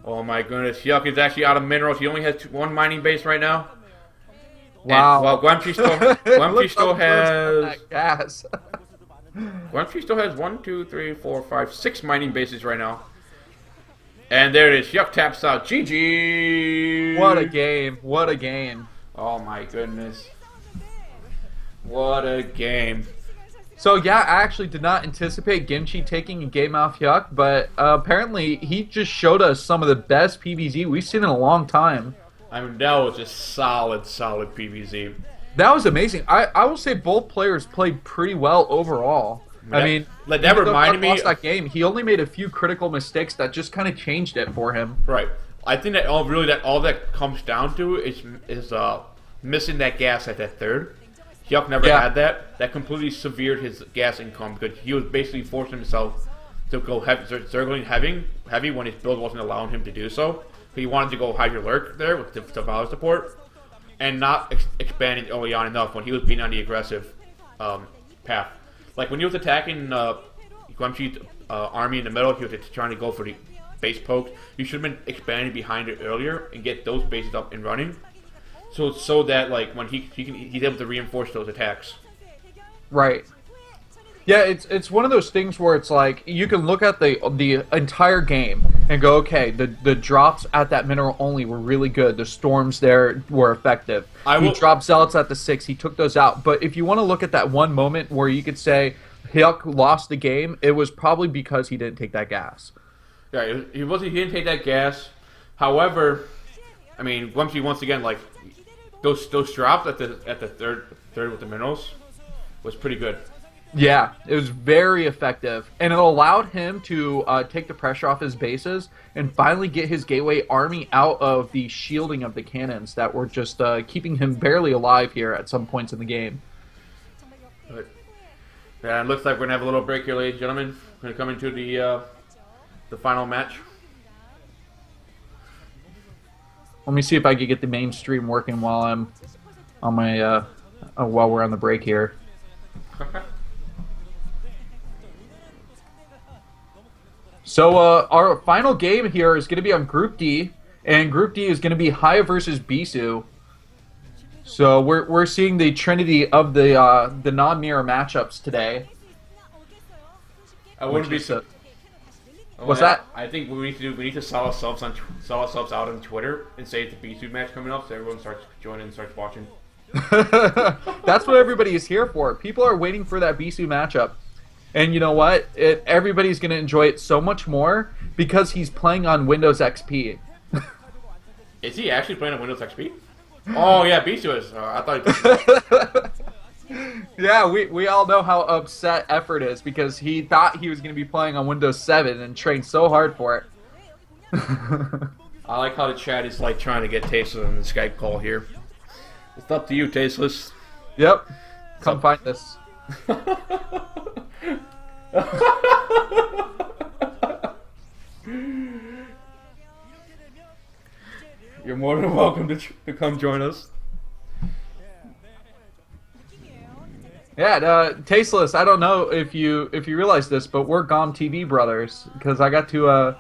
[SPEAKER 1] Oh my goodness. Hyuk is actually out of minerals. He only has 1 mining base right now.
[SPEAKER 2] Wow.
[SPEAKER 1] And, well, Guemchi still has...
[SPEAKER 2] gas.
[SPEAKER 1] Guemchi still has 1, 2, 3, 4, 5, 6 mining bases right now. And there it is. Hyuk taps out. GG!
[SPEAKER 2] What a game. What a game.
[SPEAKER 1] Oh my goodness. What a game.
[SPEAKER 2] So yeah, I actually did not anticipate Guemchi taking a game off Hyuk, but apparently he just showed us some of the best PvZ we've seen in a long time.
[SPEAKER 1] I mean, that was just solid PvZ.
[SPEAKER 2] That was amazing. I will say both players played pretty well overall. I mean,
[SPEAKER 1] that reminded me
[SPEAKER 2] lost that game. He only made a few critical mistakes that just kind of changed it for him.
[SPEAKER 1] Right. I think that all that comes down to is missing that gas at that third. Hyuk never had that. That completely severed his gas income because he was basically forcing himself to go heavy, start going heavy when his build wasn't allowing him to do so. He wanted to go hydro lurk there with the Valor support, and not expanding early on enough when he was being on the aggressive path. Like when he was attacking Guamxi's army in the middle, he was trying to go for the base poke. You should have been expanding behind it earlier and get those bases up and running, so that like when he's able to reinforce those attacks.
[SPEAKER 2] Right. Yeah, it's one of those things where it's like you can look at the entire game and go, okay, the drops at that mineral only were really good. The storms there were effective. He dropped zealots at the 6. He took those out. But if you want to look at that one moment where you could say Hyuk lost the game, it was probably because he didn't take that gas.
[SPEAKER 1] Yeah, he didn't take that gas. However, I mean, Guamxi once again, like those drops at the third with the minerals was pretty good.
[SPEAKER 2] Yeah, it was very effective, and it allowed him to take the pressure off his bases and finally get his gateway army out of the shielding of the cannons that were just keeping him barely alive here at some points in the game.
[SPEAKER 1] But, yeah, it looks like we're gonna have a little break here, ladies and gentlemen. We're gonna come into the final match.
[SPEAKER 2] Let me see if I can get the main stream working while I'm on my while we're on the break here. So our final game here is going to be on Group D, and Group D is going to be Haya versus Bisu. So we're seeing the trinity of the non-mirror matchups today.
[SPEAKER 1] I wouldn't be so.
[SPEAKER 2] What's that?
[SPEAKER 1] I think we need to sell ourselves out on Twitter and say it's a Bisu match coming up, so everyone starts joining and starts watching.
[SPEAKER 2] That's what everybody is here for. People are waiting for that Bisu matchup. And you know what? Everybody's going to enjoy it so much more because he's playing on Windows XP.
[SPEAKER 1] Is he actually playing on Windows XP? Oh, yeah, Bisu is. I thought he was.
[SPEAKER 2] Yeah, we all know how upset Effort is because he thought he was going to be playing on Windows 7 and trained so hard for it.
[SPEAKER 1] I like how the chat is like trying to get Tasteless on the Skype call here. It's up to you, Tasteless.
[SPEAKER 2] Yep. Come find us.
[SPEAKER 1] You're more than welcome to come join us.
[SPEAKER 2] Yeah, Tasteless. I don't know if you realize this, but we're GOM TV brothers because I got to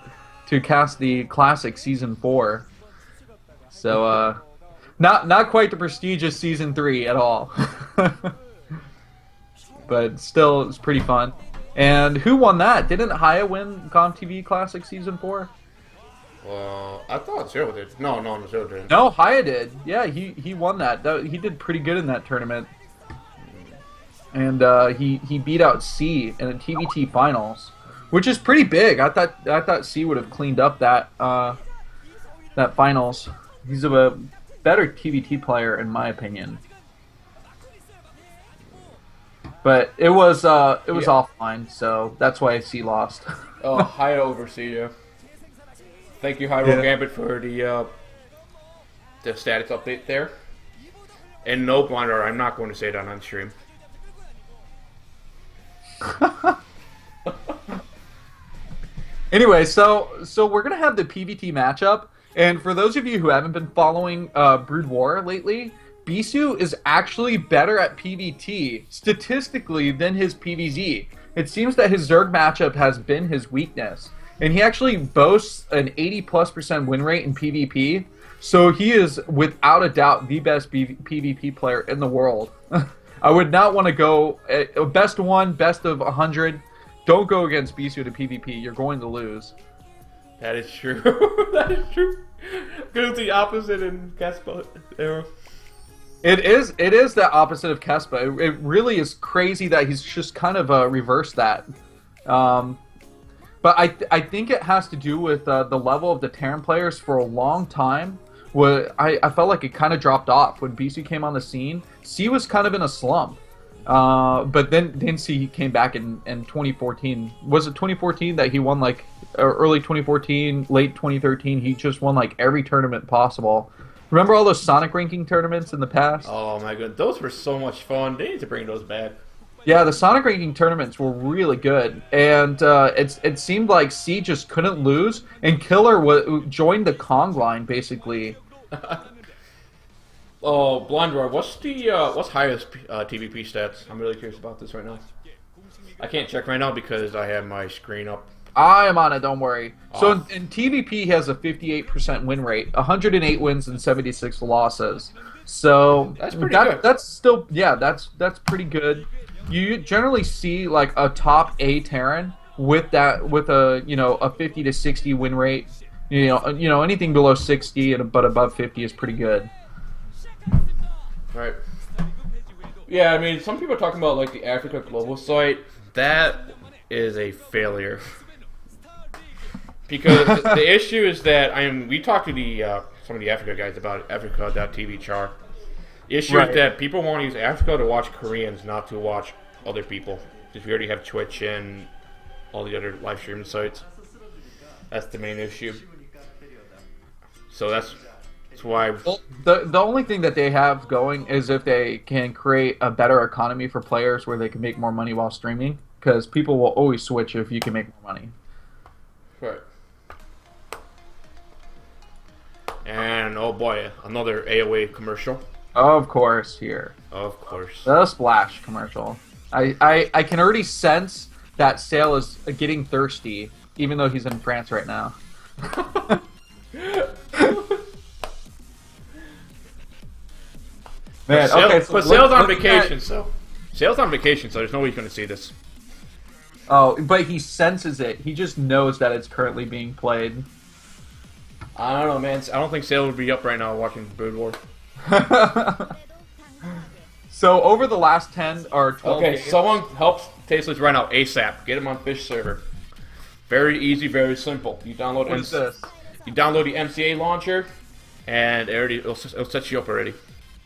[SPEAKER 2] cast the classic season 4. So not quite the prestigious season 3 at all. But still, it's pretty fun. And who won that? Didn't Haya win GOM TV Classic Season 4?
[SPEAKER 1] I thought Zero did. No, Zero didn't.
[SPEAKER 2] No, Haya did. Yeah, he won that. He did pretty good in that tournament. And he beat out C in the TVT Finals, which is pretty big. I thought C would have cleaned up that that Finals. He's a better TVT player, in my opinion. But it was offline, so that's why C lost.
[SPEAKER 1] Oh, Haya oversee you. Thank you, Hyro Gambit, for the status update there. And no, Blinder, I'm not going to say that on stream.
[SPEAKER 2] Anyway, so we're gonna have the PVT matchup, and for those of you who haven't been following Brood War lately, Bisu is actually better at PVT statistically than his PVZ. It seems that his Zerg matchup has been his weakness, and he actually boasts an 80+% win rate in PvP. So he is without a doubt the best PvP player in the world. I would not want to go best 1, best of 100. Don't go against Bisu to PvP. You're going to lose.
[SPEAKER 1] That is true. That is true. Go the opposite in Kespa era.
[SPEAKER 2] It is the opposite of Kespa. It really is crazy that he's just kind of reversed that. But I think it has to do with the level of the Terran players for a long time. I felt like it kind of dropped off when Bisu came on the scene. C was kind of in a slump. But then C came back in 2014. Was it 2014 that he won, like, early 2014, late 2013? He just won, like, every tournament possible. Remember all those Sonic ranking tournaments in the past?
[SPEAKER 1] Oh my god, those were so much fun. They need to bring those back.
[SPEAKER 2] Yeah, the Sonic ranking tournaments were really good, and it seemed like C just couldn't lose, and Killer joined the Kong line basically.
[SPEAKER 1] Oh, Blondor, what's highest TVP stats? I'm really curious about this right now. I can't check right now because I have my screen up.
[SPEAKER 2] I am on it, don't worry. So
[SPEAKER 1] Oh.
[SPEAKER 2] in TVP, he has a 58% win rate, 108 wins and 76 losses. So
[SPEAKER 1] That's pretty good.
[SPEAKER 2] That's still, yeah, that's pretty good. You generally see like a top A Terran with a a 50 to 60 win rate. Anything below 60 but above 50 is pretty good.
[SPEAKER 1] Right. Yeah, I mean, some people are talking about like the Africa Global site. That is a failure. Because the issue is that we talked to some of the Africa guys about Africa.tv char. The issue is that people want to use Africa to watch Koreans, not to watch other people. Because we already have Twitch and all the other live streaming sites. That's the main issue. So that's why.
[SPEAKER 2] Well, the only thing that they have going is if they can create a better economy for players where they can make more money while streaming, because people will always switch if you can make more money.
[SPEAKER 1] Right. And oh boy, another AOA commercial.
[SPEAKER 2] Of course, here.
[SPEAKER 1] Of course.
[SPEAKER 2] The Splash commercial. I can already sense that Sale is getting thirsty, even though he's in France right now. Man, okay, so
[SPEAKER 1] but Sale's on vacation, so Sale's on vacation, so there's no way he's going to see this.
[SPEAKER 2] Oh, but he senses it. He just knows that it's currently being played.
[SPEAKER 1] I don't know, man. I don't think Sale would be up right now watching Brood War.
[SPEAKER 2] So over the last 10 or 12
[SPEAKER 1] Okay,
[SPEAKER 2] days,
[SPEAKER 1] someone helps Tasteless right now ASAP. Get him on Fish server. Very easy, very simple. You download
[SPEAKER 2] what is this?
[SPEAKER 1] You download the MCA launcher, and it'll set you up already.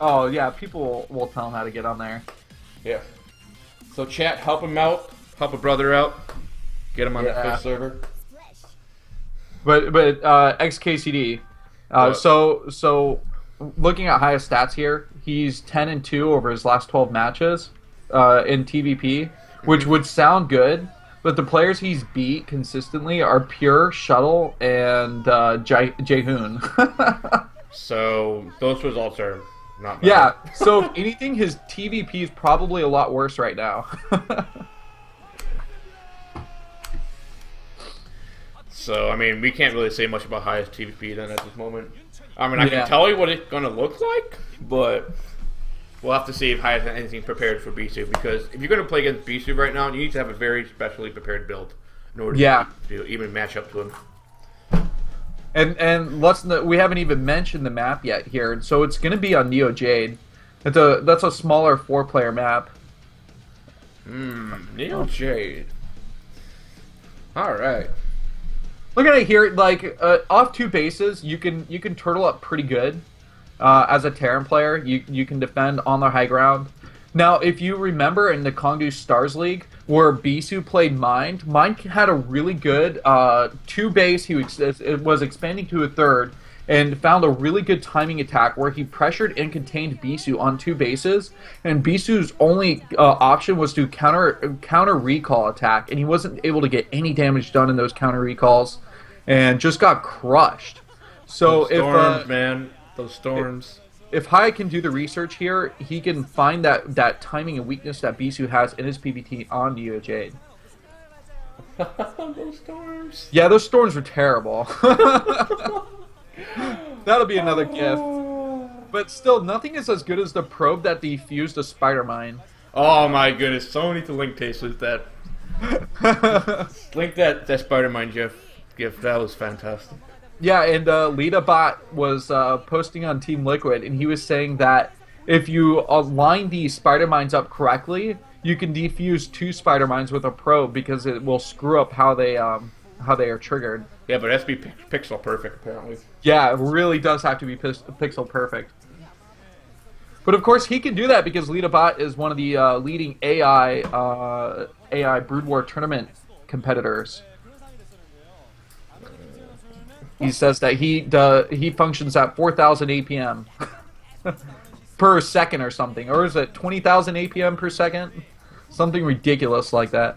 [SPEAKER 2] Oh yeah, people will tell him how to get on there.
[SPEAKER 1] Yeah. So chat, help him out. Help a brother out. Get him on that Fish server.
[SPEAKER 2] But XKCD. So looking at highest stats here, he's 10-2 over his last 12 matches in TVP, which would sound good. But the players he's beat consistently are Pure, Shuttle, and Jaehoon.
[SPEAKER 1] So those results are not bad.
[SPEAKER 2] Yeah, so if anything, his TVP is probably a lot worse right now.
[SPEAKER 1] So, I mean, we can't really say much about highest TVP then at this moment. I mean, I can tell you what it's going to look like, but we'll have to see if highest has anything prepared for Bisu. Because if you're going to play against Bisu right now, you need to have a very specially prepared build in order to even match up to him.
[SPEAKER 2] And we haven't even mentioned the map yet here. So it's going to be on Neo Jade. That's a smaller 4-player map.
[SPEAKER 1] Neo Jade. All right.
[SPEAKER 2] Look at it here. Like off 2 bases, you can turtle up pretty good. As a Terran player, you can defend on the high ground. Now, if you remember in the Kongdu Stars League, where Bisu played Mind had a really good 2 base. He was expanding to a 3rd, and found a really good timing attack where he pressured and contained Bisu on 2 bases. And Bisu's only option was to counter recall attack, and he wasn't able to get any damage done in those counter recalls, and just got crushed. So
[SPEAKER 1] those storms, man, those storms.
[SPEAKER 2] If Hai can do the research here, he can find that timing and weakness that Bisu has in his PvT on Neo Jade.
[SPEAKER 1] Those storms.
[SPEAKER 2] Yeah, those storms were terrible. That'll be another gift. But still, nothing is as good as the probe that defused a spider mine.
[SPEAKER 1] Oh my goodness! Someone needs to link Taste with that. Link that spider mine gift. That was fantastic.
[SPEAKER 2] Yeah, and LitaBot was posting on Team Liquid, and he was saying that if you line these spider mines up correctly, you can defuse 2 spider mines with a probe because it will screw up how they are triggered.
[SPEAKER 1] Yeah, but it has to be pixel perfect, apparently.
[SPEAKER 2] Yeah, it really does have to be pixel perfect. But of course, he can do that because LitaBot is one of the leading AI Brood War tournament competitors. He says that he functions at 4,000 APM per second or something, or is it 20,000 APM per second? Something ridiculous like that.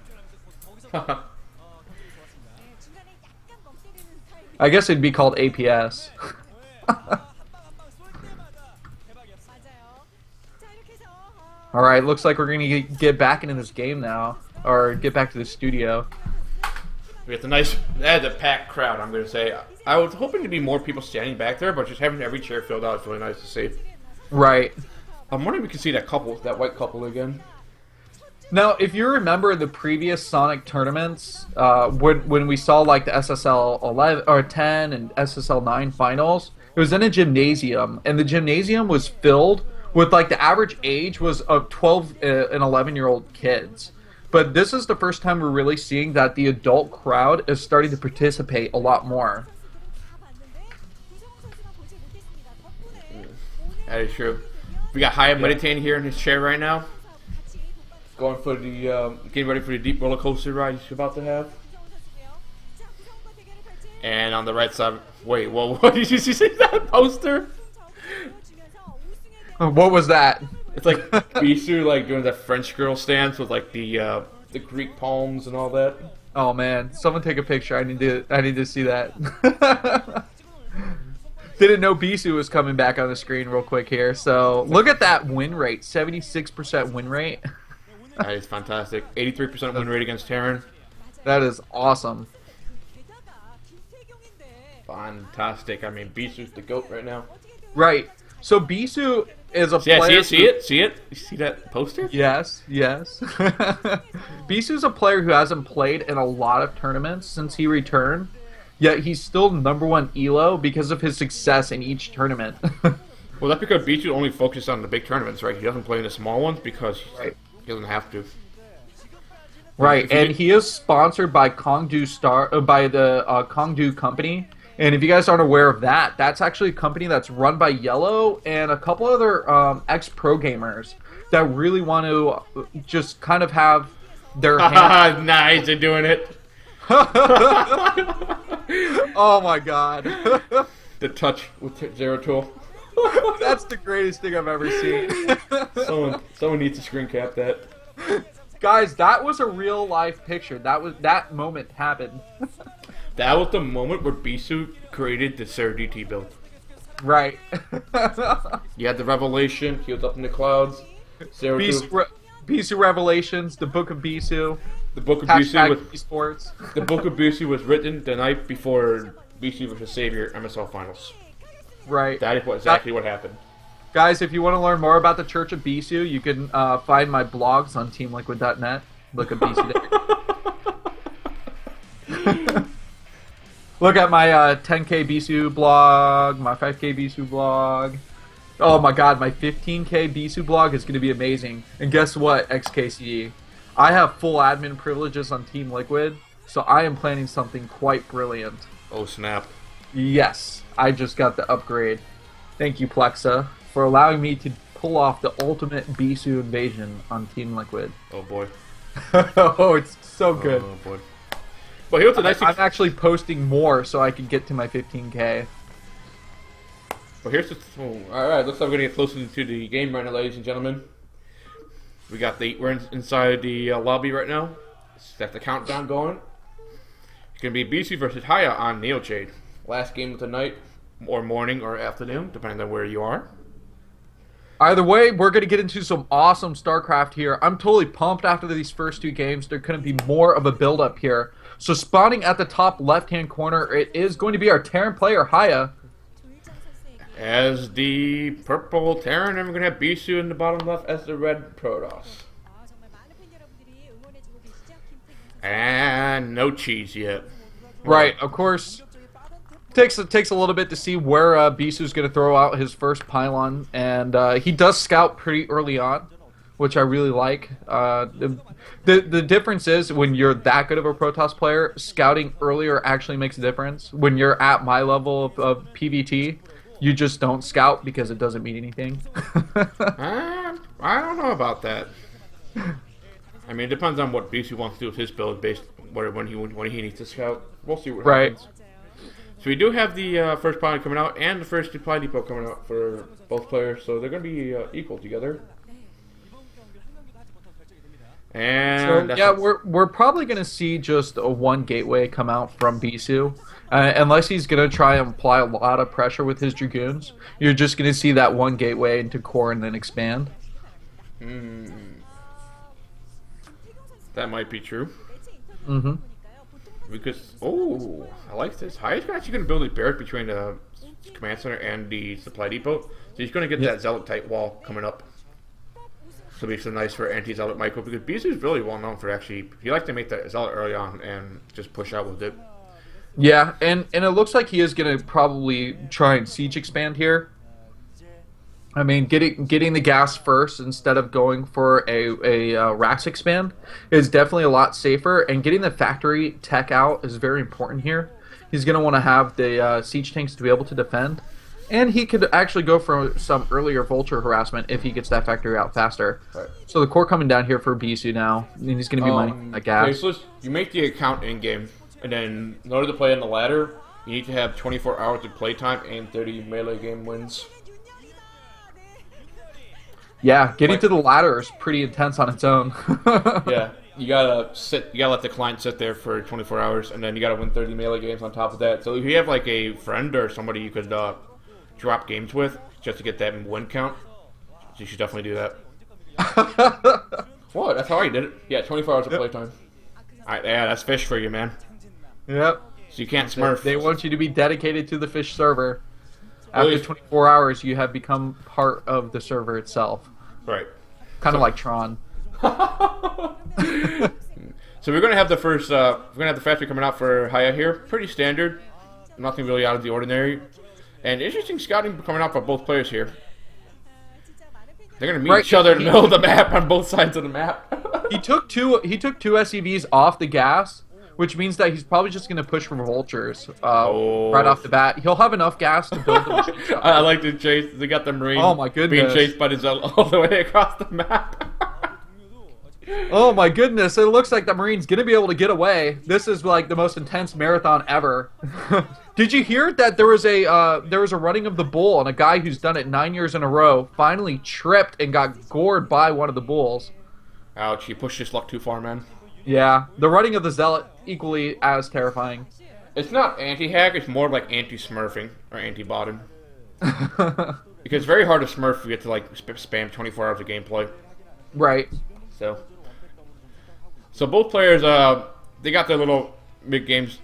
[SPEAKER 2] I guess it'd be called APS. Alright, looks like we're going to get back into this game now. Or get back to the studio.
[SPEAKER 1] We got the nice, that's a packed crowd, I'm going to say. I was hoping to be more people standing back there, but just having every chair filled out is really nice to see.
[SPEAKER 2] Right.
[SPEAKER 1] I'm wondering if we can see that couple, that white couple again.
[SPEAKER 2] Now, if you remember the previous Sonic tournaments, when we saw like the SSL 11 or 10 and SSL 9 finals, it was in a gymnasium, and the gymnasium was filled with like the average age was of 12 and 11-year-old kids. But this is the first time we're really seeing that the adult crowd is starting to participate a lot more.
[SPEAKER 1] That is true. We got Haya meditating here in his chair right now. Going for the, getting ready for the deep roller coaster ride he's about to have. And on the right side, wait, well, what did you see that poster?
[SPEAKER 2] What was that?
[SPEAKER 1] It's like Bisu like doing that French girl stance with like the Greek palms and all that.
[SPEAKER 2] Oh man, someone take a picture. I need to see that. Didn't know Bisu was coming back on the screen real quick here. So look at that win rate, 76% win rate.
[SPEAKER 1] That is fantastic. 83% win rate against Terran.
[SPEAKER 2] That is awesome.
[SPEAKER 1] Fantastic. I mean, Bisu's the GOAT right now.
[SPEAKER 2] Right. So Bisu is a player.
[SPEAKER 1] See it? You see that poster?
[SPEAKER 2] Yes. Bisu's a player who hasn't played in a lot of tournaments since he returned, yet he's still #1 ELO because of his success in each tournament.
[SPEAKER 1] Well, that's because Bisu only focuses on the big tournaments, right? He doesn't play in the small ones because he doesn't have to.
[SPEAKER 2] Right, and he is sponsored by by the Kongdu company. And if you guys aren't aware of that, that's actually a company that's run by Yellow and a couple other ex-pro gamers that really want to just kind of have their hand...
[SPEAKER 1] Nice, they're doing it.
[SPEAKER 2] Oh my god.
[SPEAKER 1] The touch with Zero Tool.
[SPEAKER 2] That's the greatest thing I've ever seen.
[SPEAKER 1] Someone needs to screen cap that.
[SPEAKER 2] Guys, that was a real life picture. That moment happened.
[SPEAKER 1] That was the moment where Bisu created the Sarah DT build.
[SPEAKER 2] Right.
[SPEAKER 1] You had the revelation, he was up in the clouds.
[SPEAKER 2] Bisu Revelations, the Book of Bisu.
[SPEAKER 1] The Book of Bisu with
[SPEAKER 2] esports.
[SPEAKER 1] The Book of Bisu was written the night before Bisu vs. Savior MSL Finals.
[SPEAKER 2] Right.
[SPEAKER 1] That is exactly what happened.
[SPEAKER 2] Guys, if you want to learn more about the Church of Bisu, you can find my blogs on teamliquid.net. Look at BisuDagger. Look at my 10K Bisu blog, my 5K Bisu blog. Oh my god, my 15K Bisu blog is going to be amazing. And guess what, XKCD? I have full admin privileges on Team Liquid, so I am planning something quite brilliant.
[SPEAKER 1] Oh snap.
[SPEAKER 2] Yes, I just got the upgrade. Thank you, Plexa, for allowing me to pull off the ultimate Bisu invasion on Team Liquid.
[SPEAKER 1] Oh boy.
[SPEAKER 2] Oh, it's so good.
[SPEAKER 1] Oh boy. But here's the nice thing.
[SPEAKER 2] I'm actually posting more so I can get to my 15K.
[SPEAKER 1] Well, here's the... Alright, looks like we're going to get closer to the game right now, ladies and gentlemen. We're inside the lobby right now. Got the countdown going. It's going to be Bisu versus Haya on Neoshade. Last game of the night, or morning, or afternoon, depending on where you are.
[SPEAKER 2] Either way, we're going to get into some awesome StarCraft here. I'm totally pumped after these first two games. There couldn't be more of a build-up here. So spawning at the top left-hand corner, it is going to be our Terran player, Haya.
[SPEAKER 1] As the purple Terran, and we're going to have Bisu in the bottom left as the red Protoss. And no cheese yet.
[SPEAKER 2] Right, of course. Takes a little bit to see where Bisu's going to throw out his first pylon, and he does scout pretty early on, which I really like. The difference is when you're that good of a Protoss player, scouting earlier actually makes a difference. When you're at my level of PvT, you just don't scout because it doesn't mean anything.
[SPEAKER 1] I don't know about that. I mean, it depends on what Bisu wants to do with his build based when he needs to scout. We'll see what happens. So we do have the first pylon coming out and the first supply depot coming out for both players, so they're going to be equal together. And
[SPEAKER 2] So yeah, we're probably gonna see just a one gateway come out from Bisu, unless he's gonna try and apply a lot of pressure with his dragoons. You're just gonna see that one gateway into core and then expand.
[SPEAKER 1] That might be true.
[SPEAKER 2] Mm-hmm.
[SPEAKER 1] Because I like this. Haya's actually going to build a barrack between the command center and the supply depot, so he's going to get that zealot type wall coming up. So it'll be so nice for anti-zealot Michael, because Bisu is really well known for actually, he likes to make that zealot early on and just push out with it.
[SPEAKER 2] Yeah, and it looks like he is going to probably try and siege expand here. I mean, getting the gas first instead of going for a Rax expand is definitely a lot safer, and getting the factory tech out is very important here. He's going to want to have the siege tanks to be able to defend, and he could actually go for some earlier vulture harassment if he gets that factory out faster.
[SPEAKER 1] Right.
[SPEAKER 2] So the core coming down here for Bisu now, and he's going to be mining a gas.
[SPEAKER 1] Okay, so you make the account in-game, and then in order to play on the ladder, you need to have 24 hours of playtime and 30 melee game wins.
[SPEAKER 2] Yeah, getting to the ladder is pretty intense on its own.
[SPEAKER 1] Yeah, you gotta let the client sit there for 24 hours, and then you gotta win 30 melee games on top of that. So if you have like a friend or somebody you could drop games with just to get that win count, you should definitely do that. What? That's how I did it. Yeah, 24 hours of playtime. Alright, yeah, that's fish for you, man.
[SPEAKER 2] Yep.
[SPEAKER 1] So you can't smurf.
[SPEAKER 2] They want you to be dedicated to the fish server. After 24 hours, you have become part of the server itself.
[SPEAKER 1] Right.
[SPEAKER 2] Kind of like Tron.
[SPEAKER 1] So we're gonna have the first. We're gonna have the factory coming out for Haya here. Pretty standard. Nothing really out of the ordinary. And interesting scouting coming out for both players here. They're gonna meet each other in the middle of the map on both sides of the map.
[SPEAKER 2] He took two SCVs off the gas, which means that he's probably just going to push for vultures right off the bat. He'll have enough gas to build them.
[SPEAKER 1] I like to chase. They got the Marine.
[SPEAKER 2] Oh my goodness!
[SPEAKER 1] Being chased by the zealot all the way across the map.
[SPEAKER 2] Oh my goodness! It looks like the Marine's going to be able to get away. This is like the most intense marathon ever. Did you hear that there was a running of the bull, and a guy who's done it 9 years in a row finally tripped and got gored by one of the bulls?
[SPEAKER 1] Ouch! He pushed his luck too far, man.
[SPEAKER 2] Yeah, the running of the zealot equally as terrifying.
[SPEAKER 1] It's not anti-hack, it's more like anti-smurfing or anti-botting. Because it's very hard to smurf if you get to like spam 24 hours of gameplay.
[SPEAKER 2] Right.
[SPEAKER 1] So both players, they got their little mid-games,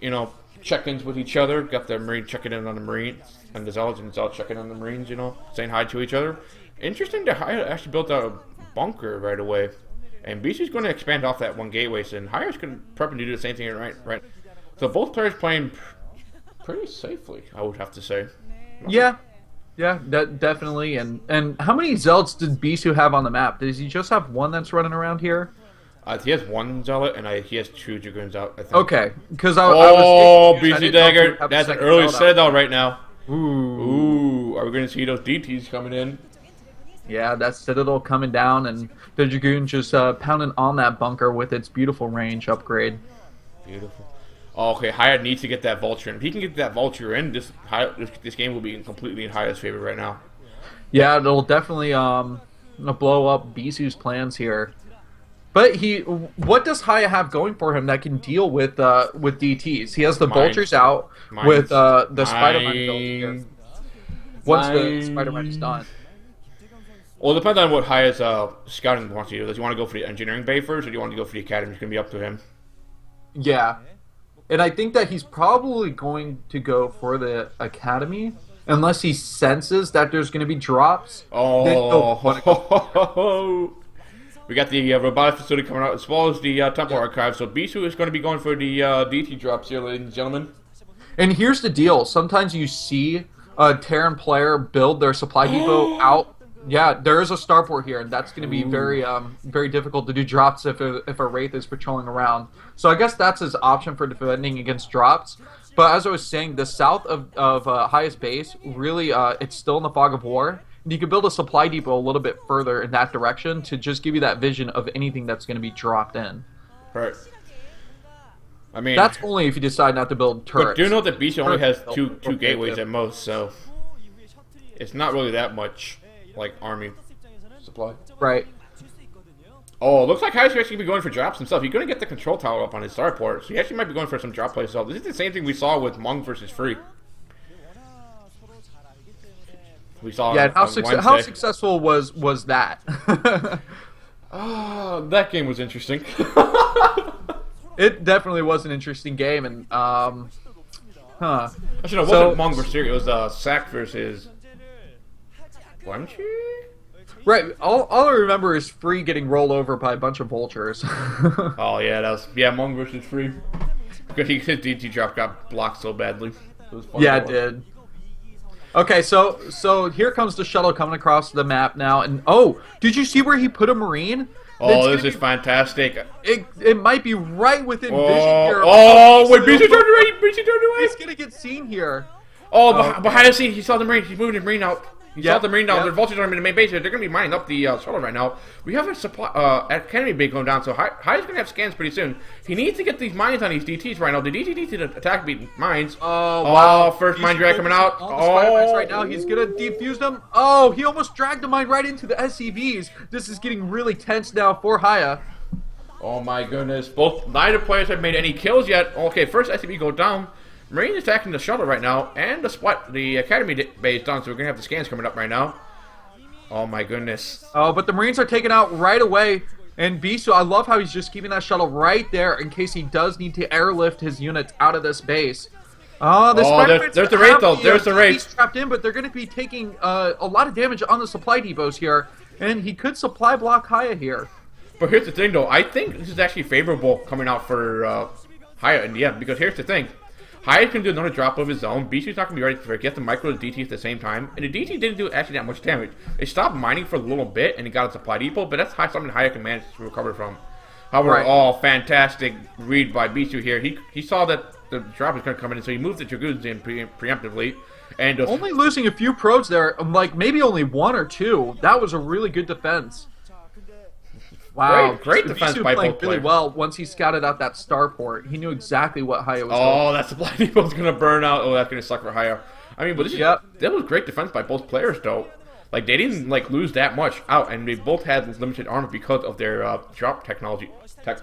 [SPEAKER 1] check-ins with each other. Got the Marine checking in on the Marine, and the Zealots and the Zealots checking on the Marines, saying hi to each other. Interesting that Haya actually built out a bunker right away. And Bisu's going to expand off that one gateway, and Haya's going to prepping to do the same thing right. So both players playing pretty safely, I would have to say.
[SPEAKER 2] Yeah, definitely. And how many Zealots did Bisu have on the map? Does he just have one that's running around here?
[SPEAKER 1] He has one Zealot, and he has 2 Dragoons out, I think.
[SPEAKER 2] Okay, because I was
[SPEAKER 1] BisuDagger, that's an early Citadel right now.
[SPEAKER 2] Ooh,
[SPEAKER 1] are we going to see those DTs coming in?
[SPEAKER 2] Yeah, that Citadel coming down, and the Dragoon just pounding on that bunker with its beautiful range upgrade.
[SPEAKER 1] Beautiful. Oh, okay, Haya needs to get that Vulture in. If he can get that Vulture in, this game will be completely in Haya's favor right now.
[SPEAKER 2] Yeah, it'll definitely blow up Bisu's plans here. But what does Haya have going for him that can deal with DTs? He has the Vultures out with the Spider-Man build here. Once the Spider-Man is done.
[SPEAKER 1] Well, it depends on what Haya's scouting wants to do. Does he want to go for the engineering bay first, or do you want to go for the academy? It's going to be up to him.
[SPEAKER 2] Yeah. And I think that he's probably going to go for the academy, unless he senses that there's going to be drops.
[SPEAKER 1] Oh. We got the robotic facility coming out, as well as the temple archive. So Bisu is going to be going for the DT drops here, ladies and gentlemen.
[SPEAKER 2] And here's the deal. Sometimes you see a Terran player build their supply depot out. Yeah, there is a starport here, and that's going to be very difficult to do drops if a Wraith is patrolling around. So I guess that's his option for defending against drops. But as I was saying, the south of Haya's base, really, it's still in the fog of war. And you can build a supply depot a little bit further in that direction to just give you that vision of anything that's going to be dropped in.
[SPEAKER 1] Right. I mean,
[SPEAKER 2] that's only if you decide not to build turrets.
[SPEAKER 1] But do you know that Bisu only has two gateways at most, so it's not really that much like army supply.
[SPEAKER 2] Right.
[SPEAKER 1] Oh, looks like Haya's actually be going for drops himself. He's going to get the control tower up on his starport, so he actually might be going for some drop plays himself. This is the same thing we saw with Mung versus Free. We saw
[SPEAKER 2] how successful was that?
[SPEAKER 1] That game was interesting.
[SPEAKER 2] It definitely was an interesting game, and
[SPEAKER 1] Actually, it wasn't Mung versus Free. It was Sack versus Guanchi?
[SPEAKER 2] Right. All I remember is Free getting rolled over by a bunch of vultures.
[SPEAKER 1] Oh yeah, that was Mung versus Free. Because his DT drop got blocked so badly. It was fun.
[SPEAKER 2] Yeah, it did. Okay, so here comes the shuttle coming across the map now, and oh, did you see where he put a Marine?
[SPEAKER 1] Oh, this is fantastic.
[SPEAKER 2] It might be right within vision here.
[SPEAKER 1] Oh, wait, BC turned away! BC turned away!
[SPEAKER 2] He's gonna get seen here.
[SPEAKER 1] Oh, behind the scene, he saw the Marine. He's moving the Marine out. He saw the Marine down. The vultures are in the main base here. They're going to be mining up the shuttle right now. We have a supply academy base going down, so Hai's going to have scans pretty soon. He needs to get these mines on these DTs right now. The DT needs to attack the mines.
[SPEAKER 2] Oh, wow.
[SPEAKER 1] First mine drag coming out.
[SPEAKER 2] On the spider mines right now. He's going to defuse them. Oh, he almost dragged the mine right into the SCVs. This is getting really tense now for Haya.
[SPEAKER 1] Oh my goodness. Neither players have made any kills yet. Okay, first SCV go down. Marine is attacking the shuttle right now, and the academy base done, so we're going to have the scans coming up right now. Oh my goodness.
[SPEAKER 2] Oh, but the Marines are taken out right away, and Bisu, I love how he's just keeping that shuttle right there in case he does need to airlift his units out of this base. Oh,
[SPEAKER 1] there's the Wraith though, there's the Wraith.
[SPEAKER 2] He's trapped in, but they're going to be taking a lot of damage on the supply depots here, and he could supply block Haya here.
[SPEAKER 1] But here's the thing though, I think this is actually favorable coming out for Haya in the end, because here's the thing. Haya can do another drop of his own. Bisu's not going to be ready to get the micro to DT at the same time. And the DT didn't do actually that much damage. It stopped mining for a little bit and it got a supply depot, but that's something Haya can manage to recover from. However, fantastic read by Bisu here. He saw that the drop was going to come in, so he moved the Dragoons in preemptively. And
[SPEAKER 2] only losing a few probes there, like maybe only one or two. That was a really good defense. Wow,
[SPEAKER 1] great defense by both players.
[SPEAKER 2] Really well once he scouted out that starport. He knew exactly what Haya was doing.
[SPEAKER 1] Oh, that supply depot's going to burn out. Oh, that's going to suck for Haya. I mean, but that was great defense by both players, though. Like, they didn't, lose that much out, and they both had limited armor because of their drop technology.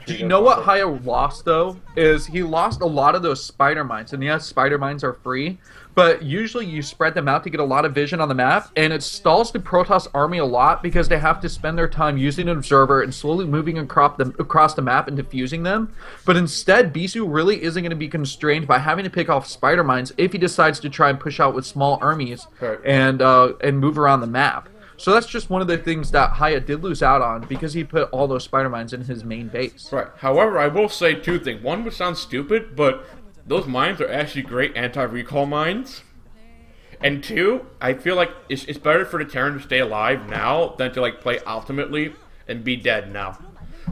[SPEAKER 2] Do you know what Haya lost, though? Is he lost a lot of those spider mines. And yes, spider mines are free, but usually you spread them out to get a lot of vision on the map, and it stalls the Protoss army a lot because they have to spend their time using an observer and slowly moving across the map and diffusing them. But instead, Bisu really isn't going to be constrained by having to pick off spider mines if he decides to try and push out with small armies and move around the map. So that's just one of the things that Haya did lose out on because he put all those spider mines in his main base.
[SPEAKER 1] Right. However, I will say two things. One would sound stupid, but those mines are actually great anti-recall mines. And two, I feel like it's better for the Terran to stay alive now than to play ultimately and be dead now.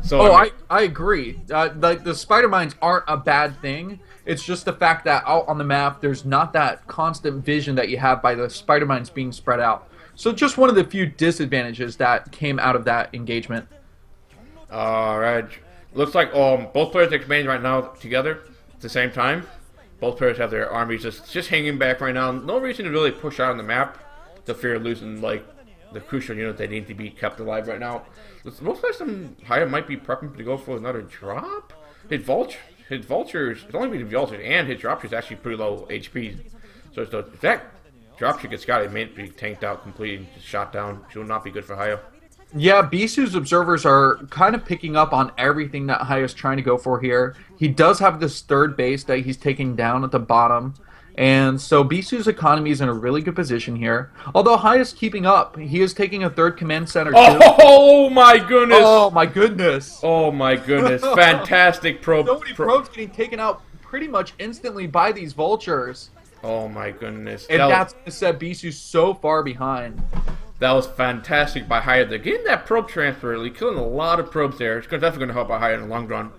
[SPEAKER 1] So
[SPEAKER 2] I agree. The spider mines aren't a bad thing. It's just the fact that out on the map, there's not that constant vision that you have by the spider mines being spread out. So just one of the few disadvantages that came out of that engagement.
[SPEAKER 1] Alright. Looks like both players are expanding right now together at the same time. Both players have their armies just hanging back right now. No reason to really push out on the map to fear losing the crucial units that need to be kept alive right now. Looks like some Haya might be prepping to go for another drop. His vultures, it's only the vultures, and his dropship is actually pretty low HP. So if that dropship gets got, it may be tanked out completely and just shot down, which will not be good for Haya.
[SPEAKER 2] Yeah, Bisu's observers are kind of picking up on everything that Haya's trying to go for here. He does have this third base that he's taking down at the bottom. And so Bisu's economy is in a really good position here. Although Haya's keeping up. He is taking a third command center too.
[SPEAKER 1] Oh my goodness!
[SPEAKER 2] Oh my goodness!
[SPEAKER 1] Oh my goodness! Fantastic probe.
[SPEAKER 2] So many probes getting taken out pretty much instantly by these vultures.
[SPEAKER 1] Oh my goodness.
[SPEAKER 2] And that's going to set Bisu so far behind.
[SPEAKER 1] That was fantastic by Haya. They're getting that probe transfer early, killing a lot of probes there. It's definitely going to help out Haya in the long run.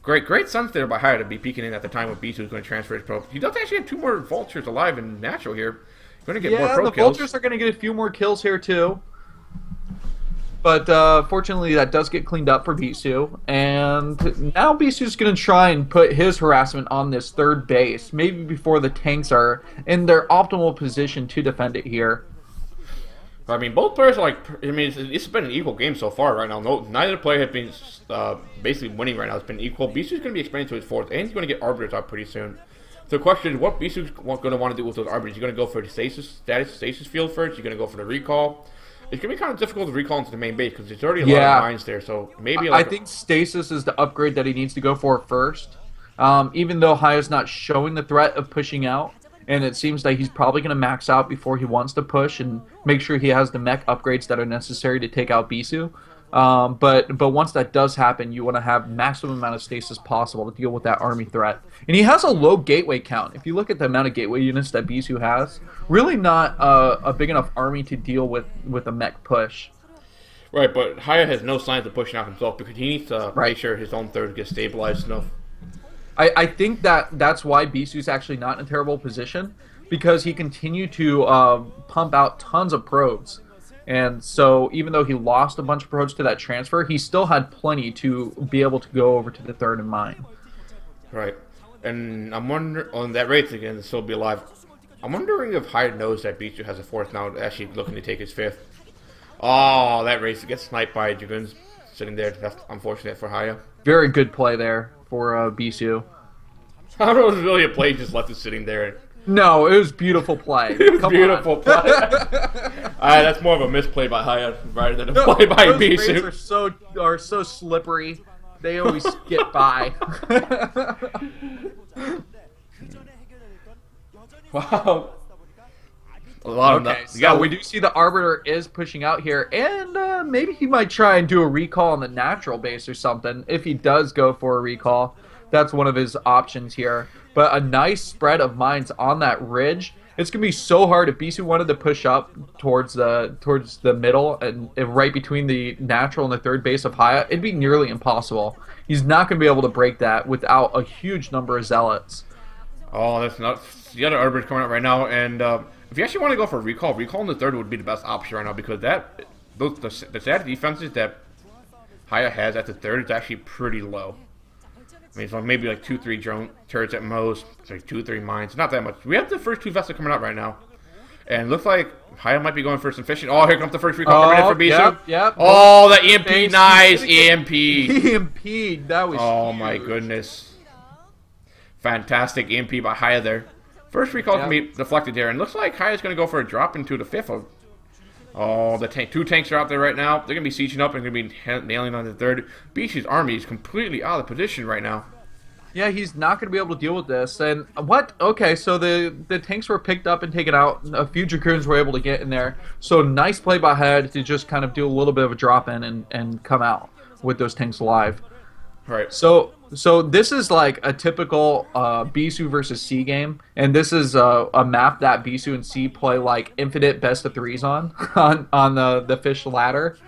[SPEAKER 1] Great sense there by Haya to be peeking in at the time when Bisu is going to transfer his probes. He does actually have 2 more vultures alive and natural here. He's going to get more probe kills.
[SPEAKER 2] Yeah, the vultures are going to get a few more kills here too. But fortunately, that does get cleaned up for Bisu. And now Bisu's going to try and put his harassment on this third base, maybe before the tanks are in their optimal position to defend it here.
[SPEAKER 1] I mean, both players are like. I mean, it's been an equal game so far right now. No, neither player has been basically winning right now. It's been equal. Bisu's going to be expanding to his fourth, and he's going to get arbiters out pretty soon. So the question is, what Bisu's going to want to do with those arbiters? You're going to go for the stasis field first. You're going to go for the recall. It's going to be kind of difficult to recall into the main base because there's already a lot of mines there. So maybe
[SPEAKER 2] I think stasis is the upgrade that he needs to go for first. Even though Haya's not showing the threat of pushing out, and it seems like he's probably going to max out before he wants to push and make sure he has the mech upgrades that are necessary to take out Bisu. But once that does happen, you want to have maximum amount of stasis possible to deal with that army threat. And he has a low gateway count. If you look at the amount of gateway units that Bisu has, really not a big enough army to deal with a mech push.
[SPEAKER 1] Right, but Haya has no signs of pushing out himself because he needs to make sure his own third gets stabilized enough.
[SPEAKER 2] I think that's why Bisu's actually not in a terrible position, because he continued to pump out tons of probes. And so even though he lost a bunch of probes to that transfer, he still had plenty to be able to go over to the third and mine.
[SPEAKER 1] Right. And I'm wondering, on that rate again, to still be alive, I'm wondering if Hyde knows that Bisu has a fourth now, actually looking to take his fifth. Oh, that race gets sniped by Dragoons sitting there. That's unfortunate for Haya.
[SPEAKER 2] Very good play there for Bisu.
[SPEAKER 1] I don't know if it was really a play, just left it sitting there.
[SPEAKER 2] No, it was beautiful play.
[SPEAKER 1] It was beautiful play. That's more of a misplay by Haya rather than a play by Bisu.
[SPEAKER 2] Those are so slippery. They always get by.
[SPEAKER 1] Wow. A lot of
[SPEAKER 2] okay, so we do see the Arbiter is pushing out here, and maybe he might try and do a recall on the natural base or something. If he does go for a recall, that's one of his options here. But a nice spread of mines on that ridge. It's going to be so hard if Bisu wanted to push up towards the middle and right between the natural and the third base of Haya. It'd be nearly impossible. He's not going to be able to break that without a huge number of zealots.
[SPEAKER 1] Oh, that's nuts. The other Arbiter's coming out right now, and if you actually want to go for a recall in the third would be the best option right now, because the stat defenses that Haya has at the third is actually pretty low. I mean, it's maybe like 2-3 drone turrets at most. It's like 2-3 mines. Not that much. We have the first two vessels coming out right now. And it looks like Haya might be going for some fishing. Oh, here comes the first recall coming in for Bisu.
[SPEAKER 2] Yep.
[SPEAKER 1] Oh, the EMP. Nice EMP.
[SPEAKER 2] EMP. That was
[SPEAKER 1] Oh,
[SPEAKER 2] huge.
[SPEAKER 1] my goodness. Fantastic EMP by Haya there. First recall can be deflected there. And looks like Haya's going to go for a drop into the fifth. Oh, the two tanks are out there right now. They're going to be sieging up and going to be nailing on the third. Bisu's army is completely out of position right now.
[SPEAKER 2] Yeah, he's not going to be able to deal with this. And what? Okay, so the tanks were picked up and taken out. A few Dragoons were able to get in there. So nice play by Head to just kind of do a little bit of a drop in and come out with those tanks alive.
[SPEAKER 1] Right.
[SPEAKER 2] So this is like a typical Bisu versus C game, and this is a map that Bisu and C play like infinite best of threes on the fish ladder.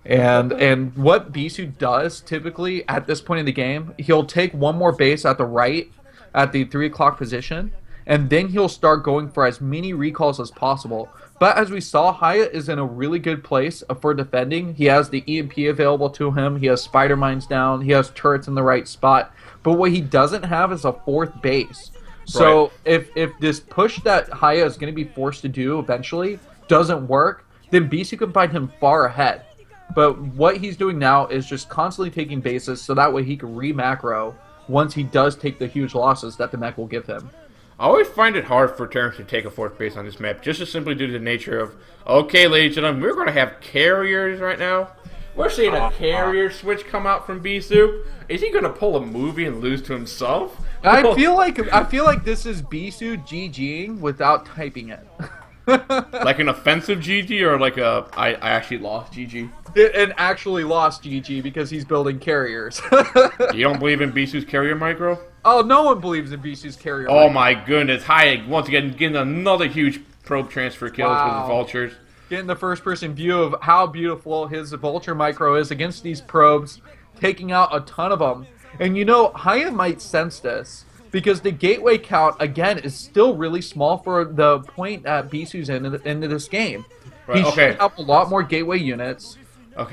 [SPEAKER 2] And what Bisu does typically at this point in the game, he'll take one more base at the right at the 3 o'clock position, and then he'll start going for as many recalls as possible. But as we saw, Haya is in a really good place for defending. He has the EMP available to him. He has spider mines down. He has turrets in the right spot. But what he doesn't have is a fourth base. So if this push that Haya is going to be forced to do eventually doesn't work, then Bisu can find him far ahead. But what he's doing now is just constantly taking bases so that way he can re-macro once he does take the huge losses that the mech will give him.
[SPEAKER 1] I always find it hard for Terrence to take a fourth base on this map, just as simply due to the nature of, okay, ladies and gentlemen, we're going to have carriers right now. We're seeing a carrier switch come out from Bisu. Is he going to pull a movie and lose to himself?
[SPEAKER 2] I feel like this is Bisu GGing without typing it.
[SPEAKER 1] Like an offensive GG or like a I actually lost GG?
[SPEAKER 2] An actually lost GG because he's building carriers.
[SPEAKER 1] You don't believe in Bisu's carrier micro?
[SPEAKER 2] Oh, no one believes in Bisu's carrier
[SPEAKER 1] Oh
[SPEAKER 2] micro.
[SPEAKER 1] my goodness. Haya once again getting another huge probe transfer kills with the vultures.
[SPEAKER 2] Getting the first person view of how beautiful his vulture micro is against these probes, taking out a ton of them. And you know, Haya might sense this, because the gateway count, again, is still really small for the point that Bisu's into this game.
[SPEAKER 1] Right,
[SPEAKER 2] He should have a lot more gateway units,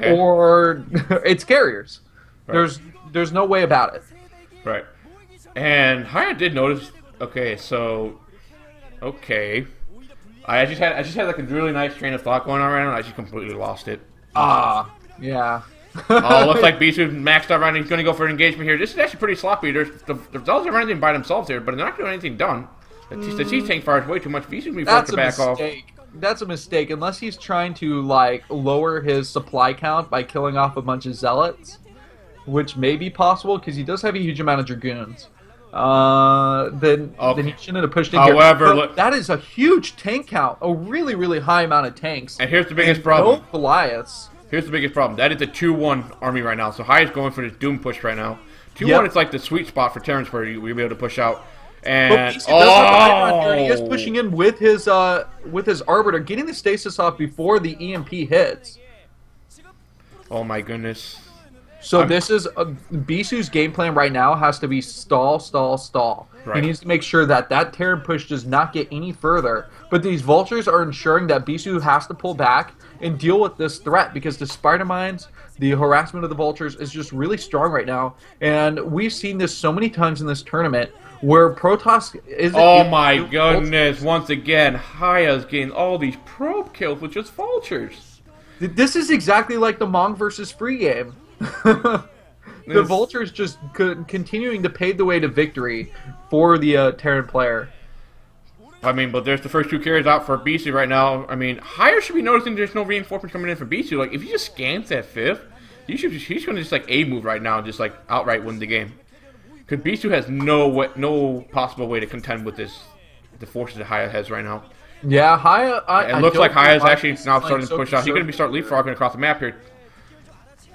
[SPEAKER 2] or it's carriers.
[SPEAKER 1] Right.
[SPEAKER 2] There's no way about it.
[SPEAKER 1] Right. And Haya did notice, okay, I just had like a really nice train of thought going on right now, and I just completely lost it.
[SPEAKER 2] Yeah.
[SPEAKER 1] Oh, looks like Bisu maxed out right now. He's going to go for an engagement here. This is actually pretty sloppy. The results are running by themselves here, but they're not doing anything done. The Cheese Tank fires way too much. Bisu's going to be forced to back off.
[SPEAKER 2] That's a mistake, unless he's trying to, like, lower his supply count by killing off a bunch of Zealots, which may be possible, because he does have a huge amount of Dragoons. Then he shouldn't have pushed in here.
[SPEAKER 1] However,
[SPEAKER 2] that is a huge tank count, a really, really high amount of tanks.
[SPEAKER 1] And here's the biggest problem.
[SPEAKER 2] No Goliaths.
[SPEAKER 1] Here's the biggest problem. That is a 2-1 army right now. So High is going for this Doom push right now. 2-1 is like the sweet spot for Terrence where you'll be able to push out. And
[SPEAKER 2] he is pushing in with his Arbiter, getting the stasis off before the EMP hits.
[SPEAKER 1] Oh my goodness.
[SPEAKER 2] So this is Bisu's game plan right now has to be stall, stall, stall. Right. He needs to make sure that that Terran push does not get any further. But these Vultures are ensuring that Bisu has to pull back and deal with this threat, because the Spider Mines, the harassment of the Vultures is just really strong right now. And we've seen this so many times in this tournament where Protoss isn't...
[SPEAKER 1] Oh my goodness, once again, Haya's getting all these probe kills with just Vultures.
[SPEAKER 2] This is exactly like the Mong versus Free game. The Vultures just continuing to pave the way to victory for the Terran player.
[SPEAKER 1] I mean, but there's the first 2 carries out for Bisu right now. I mean, Higher should be noticing there's no reinforcements coming in for Bisu. Like, if he just scans that 5th, he's going to just, like, A-move right now and just, like, outright win the game. Because Bisu has no possible way to contend with the forces that Haya has right now.
[SPEAKER 2] Yeah, Haya...
[SPEAKER 1] It looks like Haya's actually now starting to push out. He's going to start leapfrogging across the map here.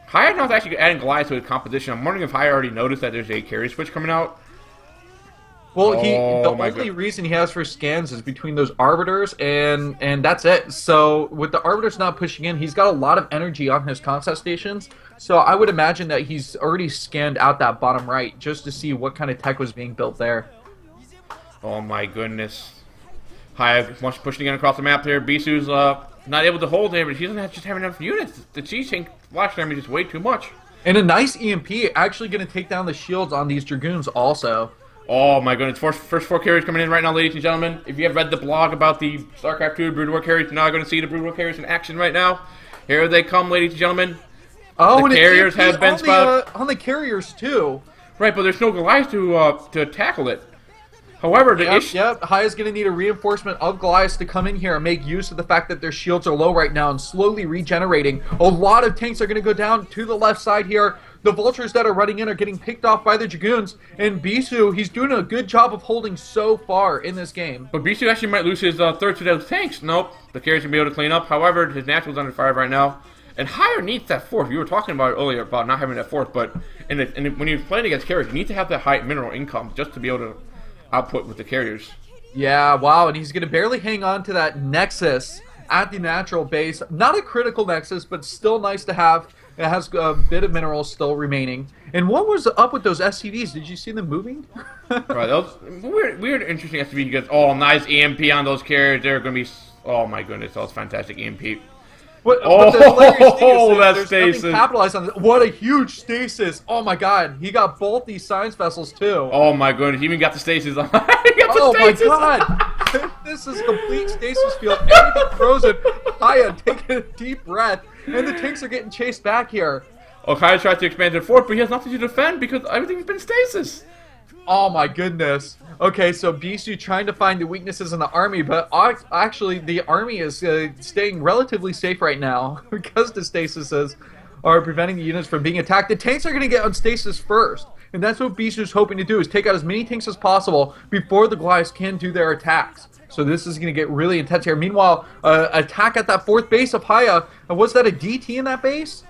[SPEAKER 1] Haya now is actually adding Goliath to his composition. I'm wondering if Haya already noticed that there's a carry switch coming out.
[SPEAKER 2] Well, the only reason he has for scans is between those Arbiters, and that's it. So with the Arbiters not pushing in, he's got a lot of energy on his concept stations. So I would imagine that he's already scanned out that bottom right just to see what kind of tech was being built there.
[SPEAKER 1] Oh my goodness. Haya wants to push again across the map there. Bisu's not able to hold him, but he doesn't just have enough units. The Cheese Tank flash damage is way too much.
[SPEAKER 2] And a nice EMP actually going to take down the shields on these Dragoons also.
[SPEAKER 1] Oh my goodness, first 4 carries coming in right now, ladies and gentlemen. If you have read the blog about the StarCraft 2 Brood War carries, you're now going to see the Brood War carries in action right now. Here they come, ladies and gentlemen.
[SPEAKER 2] Oh,
[SPEAKER 1] the carriers have been spotted.
[SPEAKER 2] On the carriers too.
[SPEAKER 1] Right, but there's no Goliath to tackle it. However, the issue...
[SPEAKER 2] Yep, Haya's going to need a reinforcement of Goliaths to come in here and make use of the fact that their shields are low right now and slowly regenerating. A lot of tanks are going to go down to the left side here. The Vultures that are running in are getting picked off by the Dragoons. And Bisu, he's doing a good job of holding so far in this game.
[SPEAKER 1] But Bisu actually might lose his third to those tanks. Nope, the carries going to be able to clean up. However, his natural's under fire right now. And Higher needs that 4th. You were talking about it earlier about not having that 4th. But when you're playing against carriers, you need to have that high mineral income just to be able to output with the carriers.
[SPEAKER 2] Yeah, wow, and he's going to barely hang on to that Nexus at the natural base. Not a critical Nexus, but still nice to have. It has a bit of minerals still remaining. And what was up with those SCVs? Did you see them moving?
[SPEAKER 1] Right, those weird, interesting SCVs. You get nice EMP on those carriers. They're going to be... Oh my goodness, that was fantastic EMP.
[SPEAKER 2] But
[SPEAKER 1] that stasis!
[SPEAKER 2] Capitalized on this. What a huge stasis! Oh my god, he got both these science vessels too.
[SPEAKER 1] Oh my goodness, he even got the stasis on.
[SPEAKER 2] My god! This is complete stasis field. Everything frozen. Haya taking a deep breath, and the tanks are getting chased back here.
[SPEAKER 1] Haya tried to expand to 4th, but he has nothing to defend because everything's been stasis.
[SPEAKER 2] Oh my goodness. Okay, so Bisu trying to find the weaknesses in the army, but actually the army is staying relatively safe right now because the stasises are preventing the units from being attacked. The tanks are going to get on stasis first, and that's what Bisu's hoping to do, is take out as many tanks as possible before the Goliaths can do their attacks. So this is going to get really intense here. Meanwhile, attack at that 4th base of Haya. Was that a DT in that base?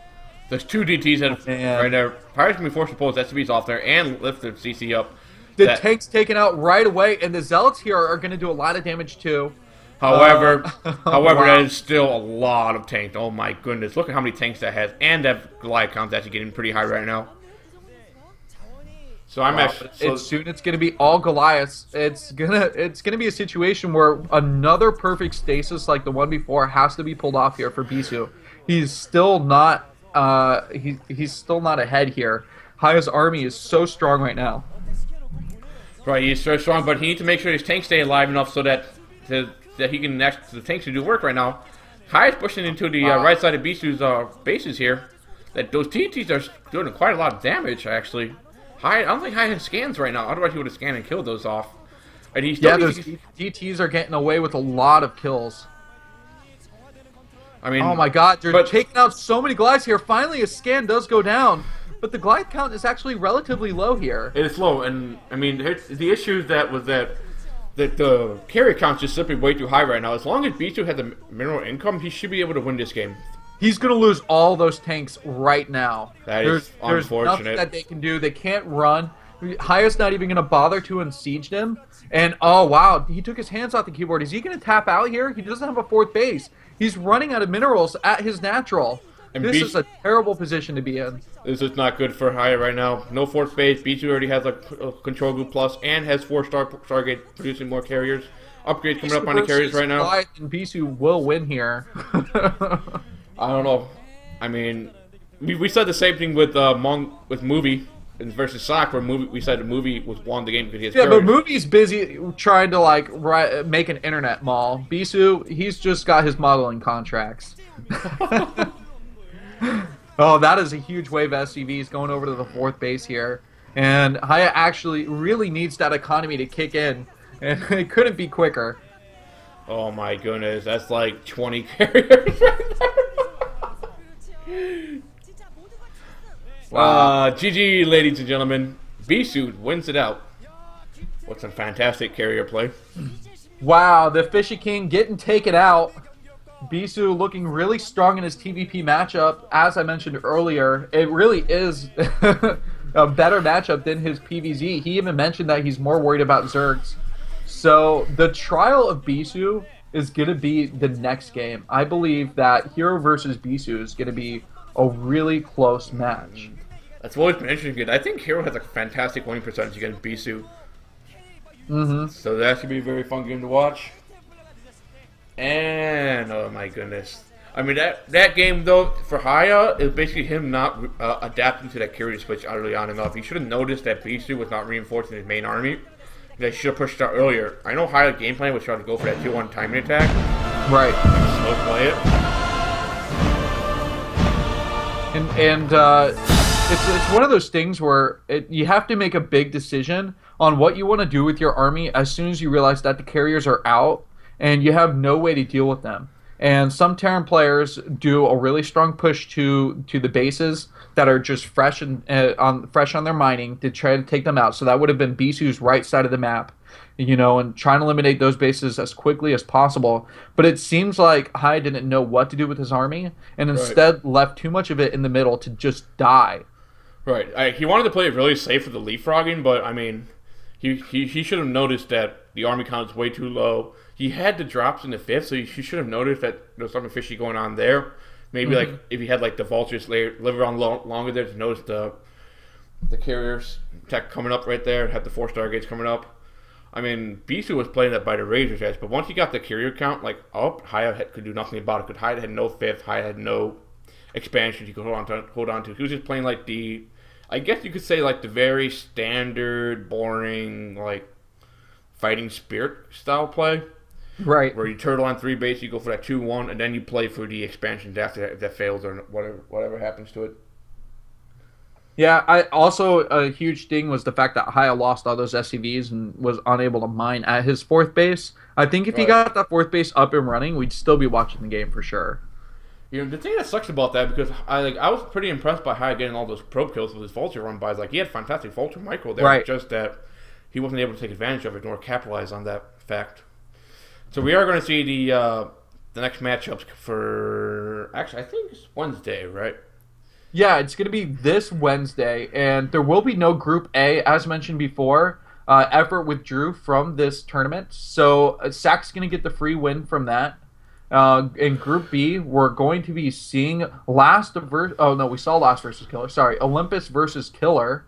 [SPEAKER 1] There's 2 DTs right there. Pirates can be forced to pull his SCVs off there and lift their CC up.
[SPEAKER 2] The tank's taken out right away, and the Zealots here are going to do a lot of damage too.
[SPEAKER 1] However, wow. That is still a lot of tanks. Oh my goodness! Look at how many tanks that has, and that Goliath count's actually getting pretty high right now. So I'm actually
[SPEAKER 2] soon it's going to be all Goliaths. It's gonna be a situation where another perfect stasis like the one before has to be pulled off here for Bisu. He's still not he's still not ahead here. Haya's army is so strong right now.
[SPEAKER 1] Right, he's so strong, but he needs to make sure his tanks stay alive enough so that that he can ask the tanks to do work right now. Hai is pushing into the right side of Bisu's bases here. That those TTs are doing quite a lot of damage, actually. I don't think Hai has scans right now. Otherwise, he would have scanned and killed those off. And he's still
[SPEAKER 2] those DTs are getting away with a lot of kills.
[SPEAKER 1] I mean,
[SPEAKER 2] oh my God, they're taking out so many glides here. Finally, a scan does go down, but the glide count is actually relatively low here.
[SPEAKER 1] It is low, and I mean, the issue that the carry count's just simply way too high right now. As long as Bisu has a mineral income, he should be able to win this game.
[SPEAKER 2] He's going to lose all those tanks right now.
[SPEAKER 1] There's unfortunate.
[SPEAKER 2] There's nothing that they can do. They can't run. Haya's not even going to bother to unsiege them. And, oh, wow, he took his hands off the keyboard. Is he going to tap out here? He doesn't have a fourth base. He's running out of minerals at his natural. And this is a terrible position to be in.
[SPEAKER 1] This is not good for Haya right now. No fourth base. Bisu already has a control group plus and has 4-star Stargate producing more carriers. Upgrades coming up on the carriers right now.
[SPEAKER 2] And Bisu will win here.
[SPEAKER 1] I don't know. I mean, we said the same thing with Movie versus Sock, where we said the Movie won the game because he has carriers.
[SPEAKER 2] But Movie's busy trying to like make an internet mall. Bisu, he's just got his modeling contracts. Oh, that is a huge wave of SCVs going over to the fourth base here. And Haya actually really needs that economy to kick in. And it couldn't be quicker.
[SPEAKER 1] Oh my goodness, that's like 20 carriers right there. Wow. GG, ladies and gentlemen. Bisu wins it out. What's some fantastic carrier play.
[SPEAKER 2] Wow, the Fishy King getting taken out. Bisu looking really strong in his TVP matchup. As I mentioned earlier, it really is a better matchup than his PVZ. He even mentioned that he's more worried about Zergs. So the trial of Bisu is going to be the next game. I believe that Hero versus Bisu is going to be a really close match.
[SPEAKER 1] That's always been interesting. I think Hero has a fantastic winning percentage against Bisu. So that should be a very fun game to watch. And, oh my goodness. I mean, that game, though, for Haya, is basically him not adapting to that carrier switch early on enough. He should have noticed that Bisu was not reinforcing his main army. They should have pushed out earlier. I know Haya's game plan was trying to go for that 2-1 timing attack.
[SPEAKER 2] Right.
[SPEAKER 1] Slow play it.
[SPEAKER 2] And it's one of those things where you have to make a big decision on what you want to do with your army as soon as you realize that the carriers are out and you have no way to deal with them. And some Terran players do a really strong push to the bases that are just fresh on their mining to try to take them out. So that would have been Bisu's right side of the map, you know, and trying to eliminate those bases as quickly as possible. But it seems like Hai didn't know what to do with his army and instead left too much of it in the middle to just die.
[SPEAKER 1] Right. He wanted to play it really safe with the leapfrogging, but I mean, he should have noticed that the army count is way too low. He had the drops in the 5th, so he should have noticed that there was something fishy going on there. Maybe like if he had like the vultures live around longer there to notice the carriers tech coming up right there, had the 4-star gates coming up. I mean, Bisu was playing that by the razor's edge, but once he got the carrier count like up, Haya could do nothing about it. Because Haya had no 5th, Haya had no expansion he could hold on to. He was just playing like I guess you could say like the very standard, boring, like fighting spirit style play.
[SPEAKER 2] Right.
[SPEAKER 1] Where you turtle on 3 base, you go for that 2-1, and then you play for the expansions after that, if that fails or whatever happens to it.
[SPEAKER 2] Yeah, also a huge thing was the fact that Haya lost all those SCVs and was unable to mine at his 4th base. I think if he got that 4th base up and running, we'd still be watching the game for sure.
[SPEAKER 1] You know, the thing that sucks about that, because I was pretty impressed by Haya getting all those probe kills with his vulture run bys. Like, he had fantastic vulture micro there, just that he wasn't able to take advantage of it nor capitalize on that fact. So we are going to see the next matchups for, actually, I think it's Wednesday, right?
[SPEAKER 2] Yeah, it's going to be this Wednesday, and there will be no Group A, as mentioned before. Effort withdrew from this tournament, so Sac's going to get the free win from that. In Group B, we're going to be seeing Last versus Killer. Sorry, Olympus versus Killer,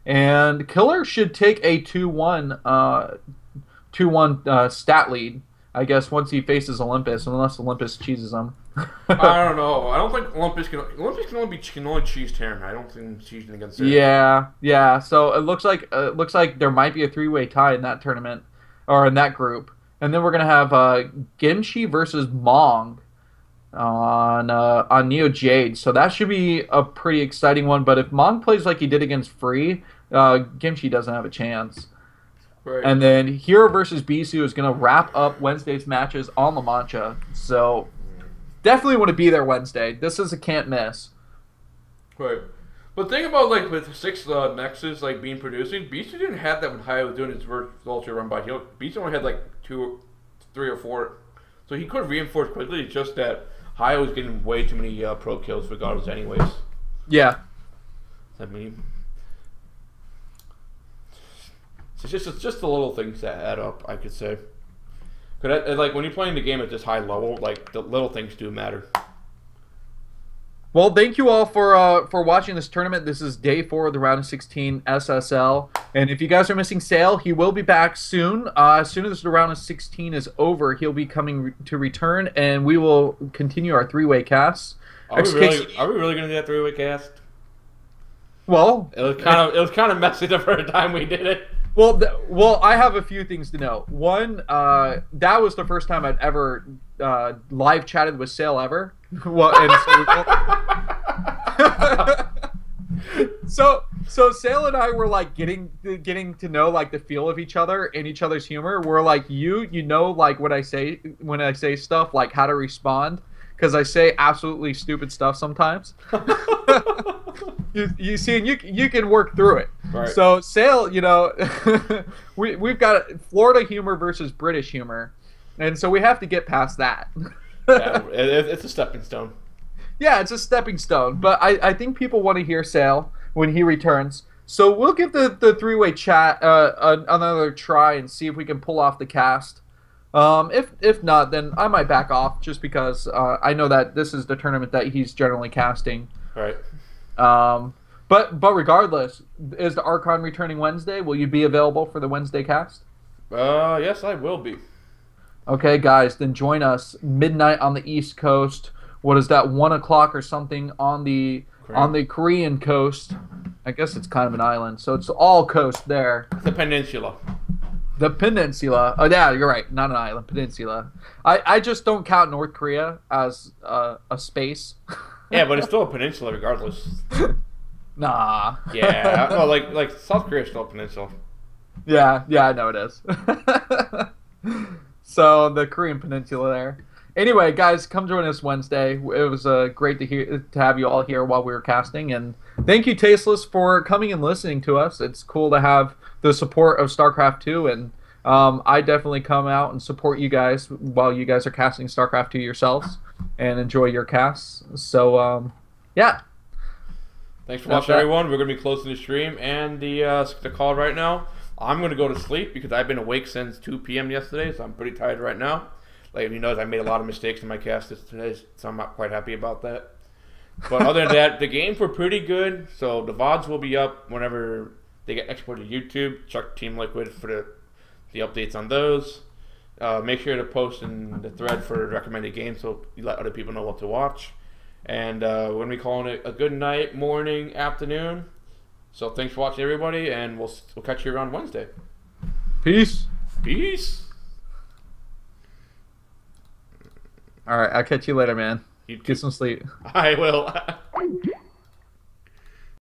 [SPEAKER 2] and Killer should take a 2-1 stat lead. I guess once he faces Olympus, unless Olympus cheeses him.
[SPEAKER 1] I don't know. I don't think Olympus can only cheese Terran. I don't think he's cheesing against it.
[SPEAKER 2] Yeah. So it looks like there might be a 3-way tie in that tournament or in that group, And then we're gonna have Genshi versus Mong on Neo Jade. So that should be a pretty exciting one. But if Mong plays like he did against Free, Genshi doesn't have a chance.
[SPEAKER 1] Right.
[SPEAKER 2] And then Hero versus Bisu is going to wrap up Wednesday's matches on La Mancha. So definitely want to be there Wednesday. This is a can't miss.
[SPEAKER 1] Right. But think about like with 6 Nexus like being producing, Bisu didn't have that when Haya was doing his Vulture run by. Bisu only had like 2, 3, or 4. So he could reinforce quickly. It's just that Haya was getting way too many pro kills regardless anyways.
[SPEAKER 2] Yeah.
[SPEAKER 1] I mean, it's just the little things that add up, I could say. Cause like when you're playing the game at this high level, like the little things do matter.
[SPEAKER 2] Well, thank you all for watching this tournament. This is day 4 of the round of 16 SSL. And if you guys are missing Sale, he will be back soon. As soon as the round of 16 is over, he'll be coming to return, and we will continue our 3-way casts.
[SPEAKER 1] Are we really gonna do that 3-way cast?
[SPEAKER 2] Well,
[SPEAKER 1] it was kind of messy the first time we did it.
[SPEAKER 2] Well, I have a few things to know. One, that was the first time I'd ever live chatted with Sale ever. Well, and so Sale and I were like getting to know like the feel of each other and each other's humor. We're like you know like when I say stuff like how to respond, because I say absolutely stupid stuff sometimes. You see, and you can work through it.
[SPEAKER 1] Right.
[SPEAKER 2] So Sale, you know, we've got Florida humor versus British humor, and so we have to get past that.
[SPEAKER 1] Yeah, it's a stepping stone.
[SPEAKER 2] Yeah, it's a stepping stone. But I think people want to hear Sale when he returns. So we'll give the 3-way chat another try and see if we can pull off the cast. If not, then I might back off just because I know that this is the tournament that he's generally casting.
[SPEAKER 1] Right.
[SPEAKER 2] But regardless, is the Archon returning Wednesday? Will you be available for the Wednesday cast?
[SPEAKER 1] Yes, I will be.
[SPEAKER 2] Okay, guys, then join us midnight on the East Coast. What is that, 1 o'clock or something on the Korean coast? I guess it's kind of an island, so it's all coast there.
[SPEAKER 1] The peninsula.
[SPEAKER 2] The peninsula. Oh, yeah, you're right. Not an island, peninsula. I just don't count North Korea as a space.
[SPEAKER 1] Yeah, but it's still a peninsula regardless.
[SPEAKER 2] Nah.
[SPEAKER 1] Yeah, no, like South Korea is still a peninsula.
[SPEAKER 2] Yeah, I know it is. So the Korean peninsula there. Anyway, guys, come join us Wednesday. It was great to have you all here while we were casting, and thank you, Tasteless, for coming and listening to us. It's cool to have the support of StarCraft 2, and I definitely come out and support you guys while you guys are casting StarCraft 2 yourselves and enjoy your casts. So, yeah.
[SPEAKER 1] Thanks for watching, everyone. We're going to be closing the stream and the call right now. I'm going to go to sleep because I've been awake since 2 p.m. yesterday, so I'm pretty tired right now. Like you know, I made a lot of mistakes in my cast today, so I'm not quite happy about that. But other than that, the games were pretty good. So the VODs will be up whenever they get exported to YouTube. Check Team Liquid for the updates on those. Make sure to post in the thread for recommended games so you let other people know what to watch. And we're going to be calling it a good night, morning, afternoon. So thanks for watching, everybody, and we'll catch you around Wednesday.
[SPEAKER 2] Peace.
[SPEAKER 1] Peace.
[SPEAKER 2] All right, I'll catch you later, man. Get some sleep.
[SPEAKER 1] I will.